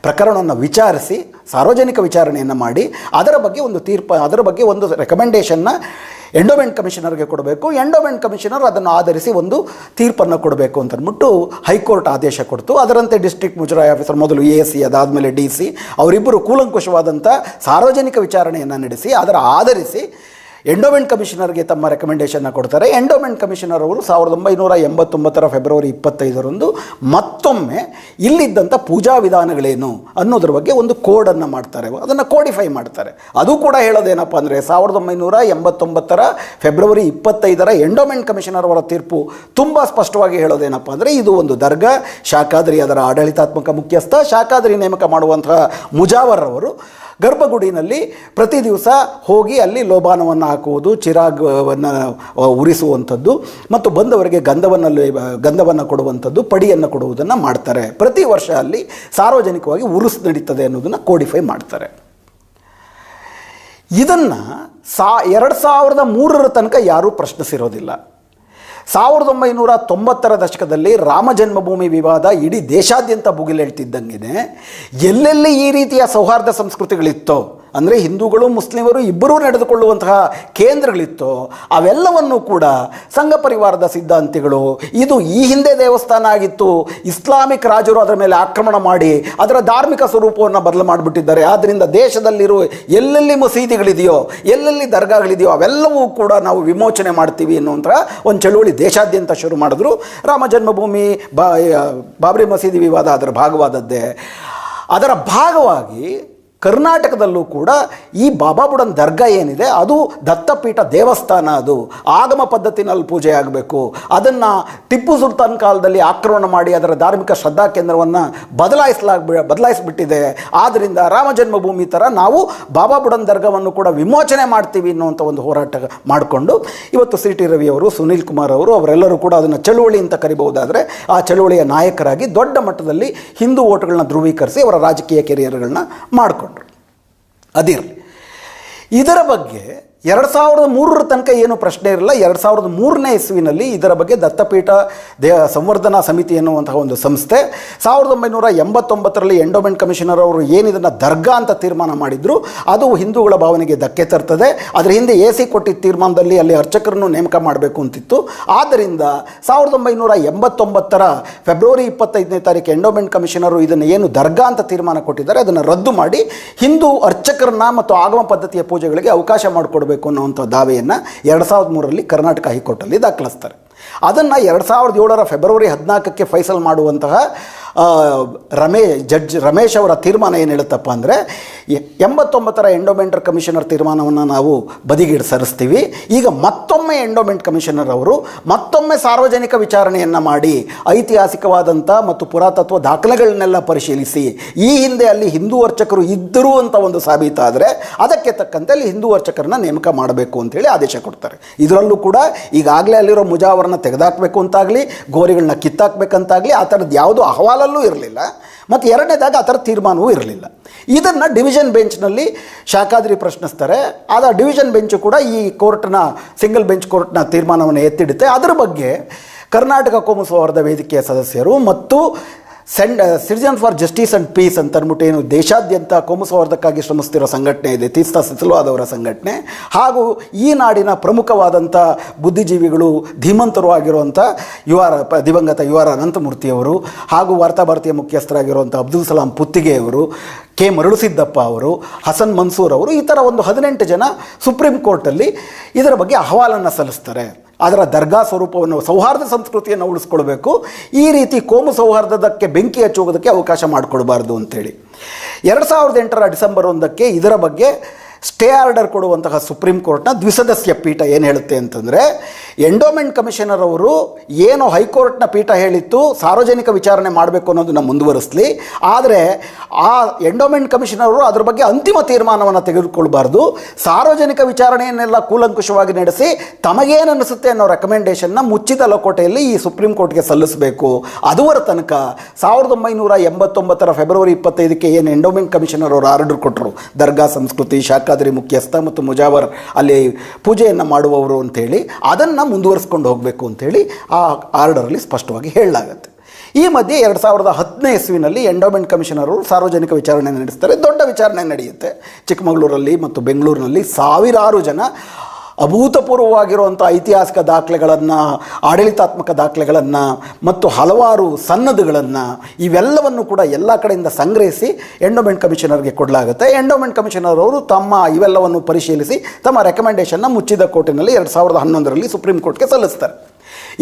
ಪ್ರಕರಣವನ್ನು ವಿಚಾರಿಸಿ ಸಾರ್ವಜನಿಕ ವಿಚಾರಣೆಯನ್ನು ಮಾಡಿ ಅದರ ಬಗ್ಗೆ ಒಂದು ರೆಕಮೆಂಡೇಷನ್ನ ಎಂಡೋಮೆಂಟ್ ಕಮಿಷನರ್ಗೆ ಕೊಡಬೇಕು. ಎಂಡೋಮೆಂಟ್ ಕಮಿಷನರ್ ಅದನ್ನು ಆಧರಿಸಿ ಒಂದು ತೀರ್ಪನ್ನು ಕೊಡಬೇಕು ಅಂತ ಅಂದ್ಬಿಟ್ಟು ಹೈಕೋರ್ಟ್ ಆದೇಶ ಕೊಡ್ತು. ಅದರಂತೆ ಡಿಸ್ಟ್ರಿಕ್ಟ್ ಮುಜರಾಯಿ ಆಫೀಸರ್ ಮೊದಲು AC, ಅದಾದಮೇಲೆ DC ಅವರಿಬ್ಬರು ಕೂಲಂಕುಷವಾದಂಥ ಸಾರ್ವಜನಿಕ ವಿಚಾರಣೆಯನ್ನು ನಡೆಸಿ ಅದರ ಆಧರಿಸಿ ಎಂಡೋಮೆಂಟ್ ಕಮಿಷನರ್ಗೆ ತಮ್ಮ ರೆಕಮೆಂಡೇಷನ್ನ ಕೊಡ್ತಾರೆ. ಎಂಡೋಮೆಂಟ್ ಕಮಿಷನರ್ ಅವರು 1989 ಫೆಬ್ರವರಿ 25 ಮತ್ತೊಮ್ಮೆ ಇಲ್ಲಿದ್ದಂಥ ಪೂಜಾ ವಿಧಾನಗಳೇನು ಅನ್ನೋದ್ರ ಬಗ್ಗೆ ಒಂದು ಕೋಡನ್ನು ಮಾಡ್ತಾರೆ, ಅದನ್ನು ಕೋಡಿಫೈ ಮಾಡ್ತಾರೆ. ಅದು ಕೂಡ ಹೇಳೋದೇನಪ್ಪ ಅಂದರೆ 1989 ಫೆಬ್ರವರಿ 25 ಎಂಡೋಮೆಂಟ್ ಕಮಿಷನರ್ ಅವರ ತೀರ್ಪು ತುಂಬ ಸ್ಪಷ್ಟವಾಗಿ ಹೇಳೋದೇನಪ್ಪ ಅಂದರೆ, ಇದು ಒಂದು ದರ್ಗಾ, ಶಾಖಾದ್ರಿ ಅದರ ಆಡಳಿತಾತ್ಮಕ ಮುಖ್ಯಸ್ಥ, ಶಾಖಾದ್ರಿ ನೇಮಕ ಮಾಡುವಂತಹ ಮುಜಾವರ್ ಅವರು ಗರ್ಭಗುಡಿನಲ್ಲಿ ಪ್ರತಿ ದಿವಸ ಹೋಗಿ ಅಲ್ಲಿ ಲೋಬಾನವನ್ನು ಹಾಕುವುದು, ಚಿರಾಗವನ್ನು ಉರಿಸುವಂಥದ್ದು ಮತ್ತು ಬಂದವರಿಗೆ ಗಂಧವನ್ನು ಕೊಡುವಂಥದ್ದು, ಪಡಿಯನ್ನು ಕೊಡುವುದನ್ನು ಮಾಡ್ತಾರೆ. ಪ್ರತಿ ವರ್ಷ ಅಲ್ಲಿ ಸಾರ್ವಜನಿಕವಾಗಿ ಉರುಸು ನಡೀತದೆ ಅನ್ನೋದನ್ನು ಕೋಡಿಫೈ ಮಾಡ್ತಾರೆ. ಇದನ್ನು 2003 ತನಕ ಯಾರೂ ಪ್ರಶ್ನಿಸಿರೋದಿಲ್ಲ. 1990 ದಶಕದಲ್ಲಿ ರಾಮ ಜನ್ಮಭೂಮಿ ವಿವಾದ ಇಡೀ ದೇಶಾದ್ಯಂತ ಭುಗಿಲೆಳ್ತಿದ್ದಂಗೆ ಎಲ್ಲೆಲ್ಲಿ ಈ ರೀತಿಯ ಸೌಹಾರ್ದ ಸಂಸ್ಕೃತಿಗಳಿತ್ತೋ, ಅಂದರೆ ಹಿಂದೂಗಳು ಮುಸ್ಲಿಮರು ಇಬ್ಬರೂ ನಡೆದುಕೊಳ್ಳುವಂತಹ ಕೇಂದ್ರಗಳಿತ್ತೋ, ಅವೆಲ್ಲವನ್ನೂ ಕೂಡ ಸಂಘ ಪರಿವಾರದ ಸಿದ್ಧಾಂತಿಗಳು, ಇದು ಈ ಹಿಂದೆ ದೇವಸ್ಥಾನ ಆಗಿತ್ತು, ಇಸ್ಲಾಮಿಕ್ ರಾಜರು ಅದರ ಮೇಲೆ ಆಕ್ರಮಣ ಮಾಡಿ ಅದರ ಧಾರ್ಮಿಕ ಸ್ವರೂಪವನ್ನು ಬದಲು ಮಾಡಿಬಿಟ್ಟಿದ್ದಾರೆ, ಆದ್ದರಿಂದ ದೇಶದಲ್ಲಿರುವ ಎಲ್ಲೆಲ್ಲಿ ಮಸೀದಿಗಳಿದೆಯೋ, ಎಲ್ಲೆಲ್ಲಿ ದರ್ಗಾಗಳಿದೆಯೋ ಅವೆಲ್ಲವೂ ಕೂಡ ನಾವು ವಿಮೋಚನೆ ಮಾಡ್ತೀವಿ ಅನ್ನುವಂಥ ಒಂದು ಚಳುವಳಿ ದೇಶಾದ್ಯಂತ ಶುರು ಮಾಡಿದ್ರು. ರಾಮ ಜನ್ಮಭೂಮಿ ಬಾಬ್ರಿ ಮಸೀದಿ ವಿವಾದ ಅದರ ಭಾಗವಾದದ್ದೇ. ಅದರ ಭಾಗವಾಗಿ ಕರ್ನಾಟಕದಲ್ಲೂ ಕೂಡ ಈ ಬಾಬಾಬುಡನ್ ದರ್ಗಾ ಏನಿದೆ ಅದು ದತ್ತಪೀಠ ದೇವಸ್ಥಾನ, ಅದು ಆಗಮ ಪದ್ಧತಿನಲ್ಲಿ ಪೂಜೆ ಆಗಬೇಕು. ಅದನ್ನು ಟಿಪ್ಪು ಸುಲ್ತಾನ್ ಕಾಲದಲ್ಲಿ ಆಕ್ರಮಣ ಮಾಡಿ ಅದರ ಧಾರ್ಮಿಕ ಶ್ರದ್ಧಾ ಕೇಂದ್ರವನ್ನು ಬದಲಾಯಿಸಿಬಿಟ್ಟಿದೆ. ಆದ್ದರಿಂದ ರಾಮ ಜನ್ಮಭೂಮಿ ಥರ ನಾವು ಬಾಬಾಬುಡನ್ ದರ್ಗಾವನ್ನು ಕೂಡ ವಿಮೋಚನೆ ಮಾಡ್ತೀವಿ ಅನ್ನುವಂಥ ಒಂದು ಹೋರಾಟ ಮಾಡಿಕೊಂಡು ಇವತ್ತು CT ರವಿ ಅವರು, ಸುನೀಲ್ ಕುಮಾರ್ ಅವರು, ಅವರೆಲ್ಲರೂ ಕೂಡ ಅದನ್ನು ಚಳುವಳಿ ಅಂತ ಕರಿಬಹುದಾದರೆ ಆ ಚಳುವಳಿಯ ನಾಯಕರಾಗಿ ದೊಡ್ಡ ಮಟ್ಟದಲ್ಲಿ ಹಿಂದೂ ಓಟುಗಳನ್ನ ಧ್ರುವೀಕರಿಸಿ ಅವರ ರಾಜಕೀಯ ಕೆರಿಯರ್ಗಳನ್ನ ಮಾಡಿಕೊಂಡ್ರು. ಅದಿರಲಿ. ಇದರ ಬಗ್ಗೆ 2003 ತನಕ ಏನು ಪ್ರಶ್ನೆ ಇರಲ್ಲ. 2003ನೇ ಇಸ್ವಿನಲ್ಲಿ ಇದರ ಬಗ್ಗೆ ದತ್ತಪೀಠ ಸಂವರ್ಧನಾ ಸಮಿತಿ ಎನ್ನುವಂತಹ ಒಂದು ಸಂಸ್ಥೆ 1989ರಲ್ಲಿ ಎಂಡೋಮೆಂಟ್ ಕಮಿಷನರ್ ಅವರು ಏನಿದನ್ನು ದರ್ಗಾ ಅಂತ ತೀರ್ಮಾನ ಮಾಡಿದ್ರು ಅದು ಹಿಂದೂಗಳ ಭಾವನೆಗೆ ಧಕ್ಕೆ ತರ್ತದೆ. ಅದರ ಹಿಂದೆ AC ಕೊಟ್ಟಿದ್ದ ತೀರ್ಮಾನದಲ್ಲಿ ಅಲ್ಲಿ ಅರ್ಚಕರನ್ನು ನೇಮಕ ಮಾಡಬೇಕು ಅಂತಿತ್ತು. ಆದ್ದರಿಂದ 1989 ಫೆಬ್ರವರಿ 25 ಎಂಡೋಮೆಂಟ್ ಕಮಿಷನರು ಇದನ್ನು ಏನು ದರ್ಗಾ ಅಂತ ತೀರ್ಮಾನ ಕೊಟ್ಟಿದ್ದಾರೆ ಅದನ್ನು ರದ್ದು ಮಾಡಿ ಹಿಂದೂ ಅರ್ಚಕರನ್ನ ಮತ್ತು ಆಗಮ ಪದ್ಧತಿಯ ಪೂಜೆಗಳಿಗೆ ಅವಕಾಶ ಮಾಡಿಕೊಡ್ಬೇಕು ಅನ್ನುವಂಥ ದಾವೆಯನ್ನು 2003ರಲ್ಲಿ ಕರ್ನಾಟಕ ಹೈಕೋರ್ಟಲ್ಲಿ ದಾಖಲಿಸ್ತಾರೆ. ಅದನ್ನು 2007 ಫೆಬ್ರವರಿ 14 ಫೈಸಲ್ ಮಾಡುವಂತಹ ಜಡ್ಜ್ ರಮೇಶ್ ಅವರ ತೀರ್ಮಾನ ಏನು ಹೇಳುತ್ತಪ್ಪ ಅಂದರೆ 89ರ ಎಂಡೋಮೆಂಟ್ ಕಮಿಷನರ್ ತೀರ್ಮಾನವನ್ನು ನಾವು ಬದಿಗಿಡ ಸರಿಸ್ತೀವಿ. ಈಗ ಮತ್ತೊಮ್ಮೆ ಎಂಡೋಮೆಂಟ್ ಕಮಿಷನರ್ ಅವರು ಮತ್ತೊಮ್ಮೆ ಸಾರ್ವಜನಿಕ ವಿಚಾರಣೆಯನ್ನು ಮಾಡಿ ಐತಿಹಾಸಿಕವಾದಂಥ ಮತ್ತು ಪುರಾತತ್ವ ದಾಖಲೆಗಳನ್ನೆಲ್ಲ ಪರಿಶೀಲಿಸಿ ಈ ಹಿಂದೆ ಅಲ್ಲಿ ಹಿಂದೂ ಅರ್ಚಕರು ಇದ್ದರು ಅಂತ ಒಂದು ಸಾಬೀತಾದರೆ ಅದಕ್ಕೆ ತಕ್ಕಂತೆ ಅಲ್ಲಿ ಹಿಂದೂ ಅರ್ಚಕರನ್ನ ನೇಮಕ ಮಾಡಬೇಕು ಅಂತೇಳಿ ಆದೇಶ ಕೊಡ್ತಾರೆ. ಇದರಲ್ಲೂ ಕೂಡ ಈಗಾಗಲೇ ಅಲ್ಲಿರೋ ಮುಜಾವರನ್ನ ತೆಗೆದಾಕಬೇಕು ಅಂತಾಗಲಿ, ಗೋರಿಗಳನ್ನ ಕಿತ್ತಾಕಬೇಕಂತಾಗಲಿ ಆ ಥರದ್ದು ಯಾವುದೂ ಅಹವಾಲಲ್ಲೂ ಇರಲಿಲ್ಲ. ಮತ್ತು ಎರಡನೇದಾಗಿ ಆ ಥರ ತೀರ್ಮಾನವೂ ಇರಲಿಲ್ಲ. ಇದನ್ನು ಡಿವಿಷನ್ ಬೆಂಚ್ನಲ್ಲಿ ಶಾಖಾದ್ರಿ ಪ್ರಶ್ನಿಸ್ತಾರೆ. ಆದ ಡಿವಿಷನ್ ಬೆಂಚು ಕೂಡ ಈ ಕೋರ್ಟ್ನ ಸಿಂಗಲ್ ಬೆಂಚ್ ಕೋರ್ಟ್ನ ತೀರ್ಮಾನವನ್ನು ಎತ್ತಿಡುತ್ತೆ. ಅದರ ಬಗ್ಗೆ ಕರ್ನಾಟಕ ಕೋಮು ಸೌಹಾರ್ದ ವೇದಿಕೆಯ ಸದಸ್ಯರು ಮತ್ತು citizen for justice and peace ಅಂತ ಅಂದ್ಬಿಟ್ಟು ಏನು ದೇಶಾದ್ಯಂತ ಕೋಮು ಸೌಹಾರ್ದಕ್ಕಾಗಿ ಶ್ರಮಿಸ್ತಿರೋ ಸಂಘಟನೆ ಇದೆ, ತೀಸ್ತಾ ಸಿಸಲುವಾದವರ ಸಂಘಟನೆ, ಹಾಗೂ ಈ ನಾಡಿನ ಪ್ರಮುಖವಾದಂಥ ಬುದ್ಧಿಜೀವಿಗಳು ಧೀಮಂತರು ಆಗಿರುವಂಥ ದಿವಂಗತ ಯು ಆರ್ ಅನಂತಮೂರ್ತಿಯವರು, ಹಾಗೂ ವಾರ್ತಾ ಭಾರತೀಯ ಮುಖ್ಯಸ್ಥರಾಗಿರುವಂಥ ಅಬ್ದುಲ್ ಸಲಾಂ ಪುತ್ತಿಗೆಯವರು, ಕೆ ಮರಳುಸಿದ್ದಪ್ಪ ಅವರು, ಹಸನ್ ಮನ್ಸೂರ್ ಅವರು, ಈ ಥರ ಒಂದು 18 ಜನ ಸುಪ್ರೀಂ ಕೋರ್ಟಲ್ಲಿ ಇದರ ಬಗ್ಗೆ ಅಹವಾಲನ್ನು ಸಲ್ಲಿಸ್ತಾರೆ. ಅದರ ದರ್ಗಾ ಸ್ವರೂಪವನ್ನು, ಸೌಹಾರ್ದ ಸಂಸ್ಕೃತಿಯನ್ನು ಉಳಿಸ್ಕೊಳ್ಬೇಕು, ಈ ರೀತಿ ಕೋಮು ಸೌಹಾರ್ದಕ್ಕೆ ಬೆಂಕಿ ಹಚ್ಚೋಗೋದಕ್ಕೆ ಅವಕಾಶ ಮಾಡಿಕೊಡಬಾರ್ದು ಅಂಥೇಳಿ 2008 ಡಿಸೆಂಬರ್ 1 ಇದರ ಬಗ್ಗೆ ಸ್ಟೇ ಆರ್ಡರ್ ಕೊಡುವಂತಹ ಸುಪ್ರೀಂ ಕೋರ್ಟ್ನ ದ್ವಿಸದಸ್ಯ ಪೀಠ ಏನು ಹೇಳುತ್ತೆ ಅಂತಂದರೆ, ಎಂಡೋಮೆಂಟ್ ಕಮಿಷನರ್ ಅವರು ಏನು ಹೈಕೋರ್ಟ್ನ ಪೀಠ ಹೇಳಿತ್ತು ಸಾರ್ವಜನಿಕ ವಿಚಾರಣೆ ಮಾಡಬೇಕು ಅನ್ನೋದನ್ನು ಮುಂದುವರಿಸಲಿ, ಆದರೆ ಆ ಎಂಡೋಮೆಂಟ್ ಕಮಿಷನರ್ ಅವರು ಅದ್ರ ಬಗ್ಗೆ ಅಂತಿಮ ತೀರ್ಮಾನವನ್ನು ತೆಗೆದುಕೊಳ್ಬಾರ್ದು, ಸಾರ್ವಜನಿಕ ವಿಚಾರಣೆಯನ್ನೆಲ್ಲ ಕೂಲಂಕುಷವಾಗಿ ನಡೆಸಿ ತಮಗೇನನ್ನಿಸುತ್ತೆ ಅನ್ನೋ ರೆಕಮೆಂಡೇಷನ್ನ ಮುಚ್ಚಿದ ಲಕೋಟೆಯಲ್ಲಿ ಈ ಸುಪ್ರೀಂ ಕೋರ್ಟ್ಗೆ ಸಲ್ಲಿಸಬೇಕು. ಅದುವರ ತನಕ 1989 ಫೆಬ್ರವರಿ 25 ಏನು ಎಂಡೋಮೆಂಟ್ ಕಮಿಷನರ್ ಅವರು ಆರ್ಡರ್ ಕೊಟ್ಟರು, ದರ್ಗಾ ಸಂಸ್ಕೃತಿ, ಶಾಖಾದ್ರಿ ಮುಖ್ಯಸ್ಥ ಮತ್ತು ಮುಜಾವರ್ ಅಲ್ಲಿ ಪೂಜೆಯನ್ನು ಮಾಡುವವರು ಅಂಥೇಳಿ, ಅದನ್ನು ಮುಂದುವರಿಸ್ಕೊಂಡು ಹೋಗಬೇಕು ಅಂಥೇಳಿ ಆ ಆರ್ಡರಲ್ಲಿ ಸ್ಪಷ್ಟವಾಗಿ ಹೇಳಲಾಗುತ್ತೆ. ಈ ಮಧ್ಯೆ 2010 ಇಸ್ವಿನಲ್ಲಿ ಎಂಡೋಮೆಂಟ್ ಕಮಿಷನರ್ ಅವರು ಸಾರ್ವಜನಿಕ ವಿಚಾರಣೆ ನಡೆಸ್ತಾರೆ. ದೊಡ್ಡ ವಿಚಾರಣೆ ನಡೆಯುತ್ತೆ ಚಿಕ್ಕಮಗಳೂರಲ್ಲಿ ಮತ್ತು ಬೆಂಗಳೂರಿನಲ್ಲಿ. ಸಾವಿರಾರು ಜನ ಅಭೂತಪೂರ್ವವಾಗಿರುವಂಥ ಐತಿಹಾಸಿಕ ದಾಖಲೆಗಳನ್ನು, ಆಡಳಿತಾತ್ಮಕ ದಾಖಲೆಗಳನ್ನು ಮತ್ತು ಹಲವಾರು ಸನ್ನದ್ಗಳನ್ನು ಇವೆಲ್ಲವನ್ನು ಕೂಡ ಎಲ್ಲ ಕಡೆಯಿಂದ ಸಂಗ್ರಹಿಸಿ ಎಂಡೋಮೆಂಟ್ ಕಮಿಷನರ್ಗೆ ಕೊಡಲಾಗುತ್ತೆ. ಎಂಡೋಮೆಂಟ್ ಕಮಿಷನರ್ ಅವರು ಇವೆಲ್ಲವನ್ನು ಪರಿಶೀಲಿಸಿ ತಮ್ಮ ರೆಕಮೆಂಡೇಷನ್ನ ಮುಚ್ಚಿದ ಕೋರ್ಟಿನಲ್ಲಿ 2011 ಸುಪ್ರೀಂ ಕೋರ್ಟ್ಗೆ ಸಲ್ಲಿಸ್ತಾರೆ.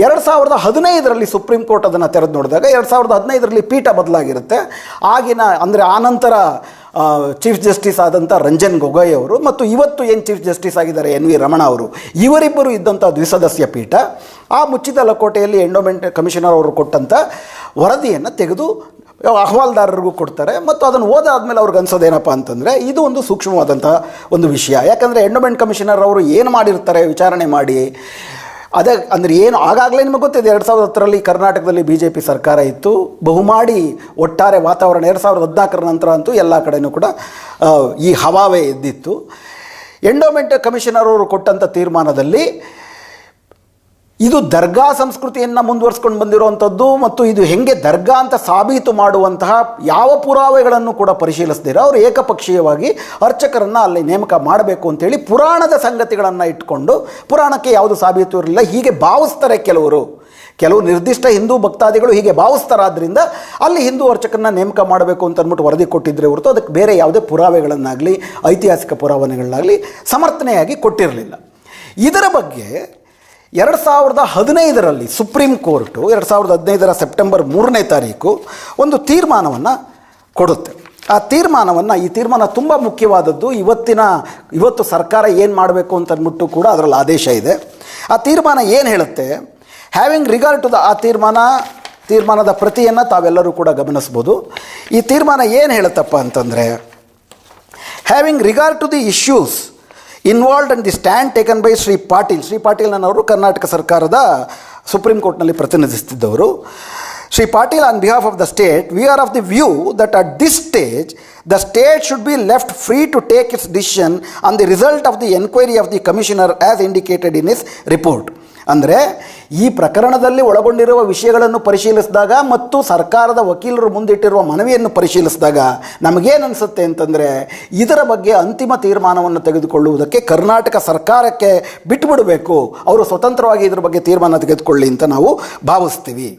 2015 ಸುಪ್ರೀಂ ಕೋರ್ಟ್ ಅದನ್ನು ತೆರೆದು ನೋಡಿದಾಗ 2015 ಪೀಠ ಬದಲಾಗಿರುತ್ತೆ. ಆನಂತರ ಚೀಫ್ ಜಸ್ಟಿಸ್ ಆದಂಥ ರಂಜನ್ ಗೊಗೊಯ್ ಅವರು ಮತ್ತು ಇವತ್ತು ಏನು ಚೀಫ್ ಜಸ್ಟಿಸ್ ಆಗಿದ್ದಾರೆ ಎನ್ ವಿ ರಮಣ ಅವರು, ಇವರಿಬ್ಬರು ಇದ್ದಂಥ ದ್ವಿಸದಸ್ಯ ಪೀಠ ಆ ಮುಚ್ಚಿದ ಲಕೋಟೆಯಲ್ಲಿ ಎಂಡೋಮೆಂಟ್ ಕಮಿಷನರ್ ಅವರು ಕೊಟ್ಟಂಥ ವರದಿಯನ್ನು ತೆಗೆದು ಅಹವಾಲ್ದಾರರಿಗೂ ಕೊಡ್ತಾರೆ. ಮತ್ತು ಅದನ್ನು ಓದಾದ್ಮೇಲೆ ಅವ್ರಿಗೆ ಅನ್ಸೋದೇನಪ್ಪ ಅಂತಂದರೆ, ಇದು ಒಂದು ಸೂಕ್ಷ್ಮವಾದಂಥ ಒಂದು ವಿಷಯ. ಯಾಕಂದರೆ ಎಂಡೋಮೆಂಟ್ ಕಮಿಷನರ್ ಅವರು ಏನು ಮಾಡಿರ್ತಾರೆ ವಿಚಾರಣೆ ಮಾಡಿ, ಅದೇ ಅಂದರೆ ಏನು ಆಗಾಗಲೇ ನಿಮಗೆ ಗೊತ್ತಿದೆ, 2010 ಕರ್ನಾಟಕದಲ್ಲಿ BJP ಸರ್ಕಾರ ಇತ್ತು, ಬಹುಮಾಡಿ ಒಟ್ಟಾರೆ ವಾತಾವರಣ 2014 ನಂತರ ಅಂತೂ ಎಲ್ಲ ಕಡೆಯೂ ಕೂಡ ಈ ಹವಾವೇ ಎದ್ದಿತ್ತು. ಎಂಡೋಮೆಂಟ್ ಕಮಿಷನರ್ ಅವರು ಕೊಟ್ಟಂಥ ತೀರ್ಮಾನದಲ್ಲಿ ಇದು ದರ್ಗಾ ಸಂಸ್ಕೃತಿಯನ್ನು ಮುಂದುವರಿಸ್ಕೊಂಡು ಬಂದಿರುವಂಥದ್ದು ಮತ್ತು ಇದು ಹೆಂಗೆ ದರ್ಗಾ ಅಂತ ಸಾಬೀತು ಮಾಡುವಂತಹ ಯಾವ ಪುರಾವೆಗಳನ್ನು ಕೂಡ ಪರಿಶೀಲಿಸ್ದಿರ ಅವರು ಏಕಪಕ್ಷೀಯವಾಗಿ ಅರ್ಚಕರನ್ನು ಅಲ್ಲಿ ನೇಮಕ ಮಾಡಬೇಕು ಅಂತೇಳಿ ಪುರಾಣದ ಸಂಗತಿಗಳನ್ನು ಇಟ್ಕೊಂಡು, ಪುರಾಣಕ್ಕೆ ಯಾವುದು ಸಾಬೀತು ಇರಲಿಲ್ಲ ಹೀಗೆ ಭಾವಿಸ್ತಾರೆ ಕೆಲವು ನಿರ್ದಿಷ್ಟ ಹಿಂದೂ ಭಕ್ತಾದಿಗಳು ಹೀಗೆ ಭಾವಿಸ್ತಾರಾದ್ರಿಂದ ಅಲ್ಲಿ ಹಿಂದೂ ಅರ್ಚಕರನ್ನ ನೇಮಕ ಮಾಡಬೇಕು ಅಂತ ಅಂದ್ಬಿಟ್ಟು ವರದಿ ಕೊಟ್ಟಿದ್ರೆ ಹೊರತು ಅದಕ್ಕೆ ಬೇರೆ ಯಾವುದೇ ಪುರಾವೆಗಳನ್ನಾಗಲಿ ಐತಿಹಾಸಿಕ ಪುರಾವೆಗಳನ್ನಾಗಲಿ ಸಮರ್ಥನೆಯಾಗಿ ಕೊಟ್ಟಿರಲಿಲ್ಲ. ಇದರ ಬಗ್ಗೆ 2015 ಸುಪ್ರೀಂ ಕೋರ್ಟು 2015 ಸೆಪ್ಟೆಂಬರ್ 3 ಒಂದು ತೀರ್ಮಾನವನ್ನು ಕೊಡುತ್ತೆ. ಈ ತೀರ್ಮಾನ ತುಂಬ ಮುಖ್ಯವಾದದ್ದು. ಇವತ್ತು ಸರ್ಕಾರ ಏನು ಮಾಡಬೇಕು ಅಂತ ಅಂದ್ಬಿಟ್ಟು ಕೂಡ ಅದರಲ್ಲಿ ಆದೇಶ ಇದೆ. ಆ ತೀರ್ಮಾನ ಏನು ಹೇಳುತ್ತೆ, ಹ್ಯಾವಿಂಗ್ ರಿಗಾರ್ಡ್ ಟು ಆ ತೀರ್ಮಾನದ ಪ್ರತಿಯನ್ನು ತಾವೆಲ್ಲರೂ ಕೂಡ ಗಮನಿಸ್ಬೋದು. ಈ ತೀರ್ಮಾನ ಏನು ಹೇಳುತ್ತಪ್ಪ ಅಂತಂದರೆ, having regard to the issues involved and the stand taken by Shri ಪಾಟೀಲ್ನವರು ಕರ್ನಾಟಕ ಸರ್ಕಾರದ ಸುಪ್ರೀಂ ಕೋರ್ಟ್ನಲ್ಲಿ ಪ್ರತಿನಿಧಿಸುತ್ತಿದ್ದವರು. Shri Patil on behalf of the state, we are of the view that at this stage the state should be left free to take its decision on the result of the enquiry of the commissioner as indicated in his report. ಅಂದರೆ ಈ ಪ್ರಕರಣದಲ್ಲಿ ಒಳಗೊಂಡಿರುವ ವಿಷಯಗಳನ್ನು ಪರಿಶೀಲಿಸಿದಾಗ ಮತ್ತು ಸರ್ಕಾರದ ವಕೀಲರು ಮುಂದಿಟ್ಟಿರುವ ಮನವಿಯನ್ನು ಪರಿಶೀಲಿಸಿದಾಗ ನಮಗೇನು ಅನಿಸುತ್ತೆ ಅಂತಂದರೆ, ಇದರ ಬಗ್ಗೆ ಅಂತಿಮ ತೀರ್ಮಾನವನ್ನು ತೆಗೆದುಕೊಳ್ಳುವುದಕ್ಕೆ ಕರ್ನಾಟಕ ಸರ್ಕಾರಕ್ಕೆ ಬಿಟ್ಟುಬಿಡಬೇಕು, ಅವರು ಸ್ವತಂತ್ರವಾಗಿ ಇದರ ಬಗ್ಗೆ ತೀರ್ಮಾನ ತೆಗೆದುಕೊಳ್ಳಿ ಅಂತ ನಾವು ಭಾವಿಸ್ತೀವಿ.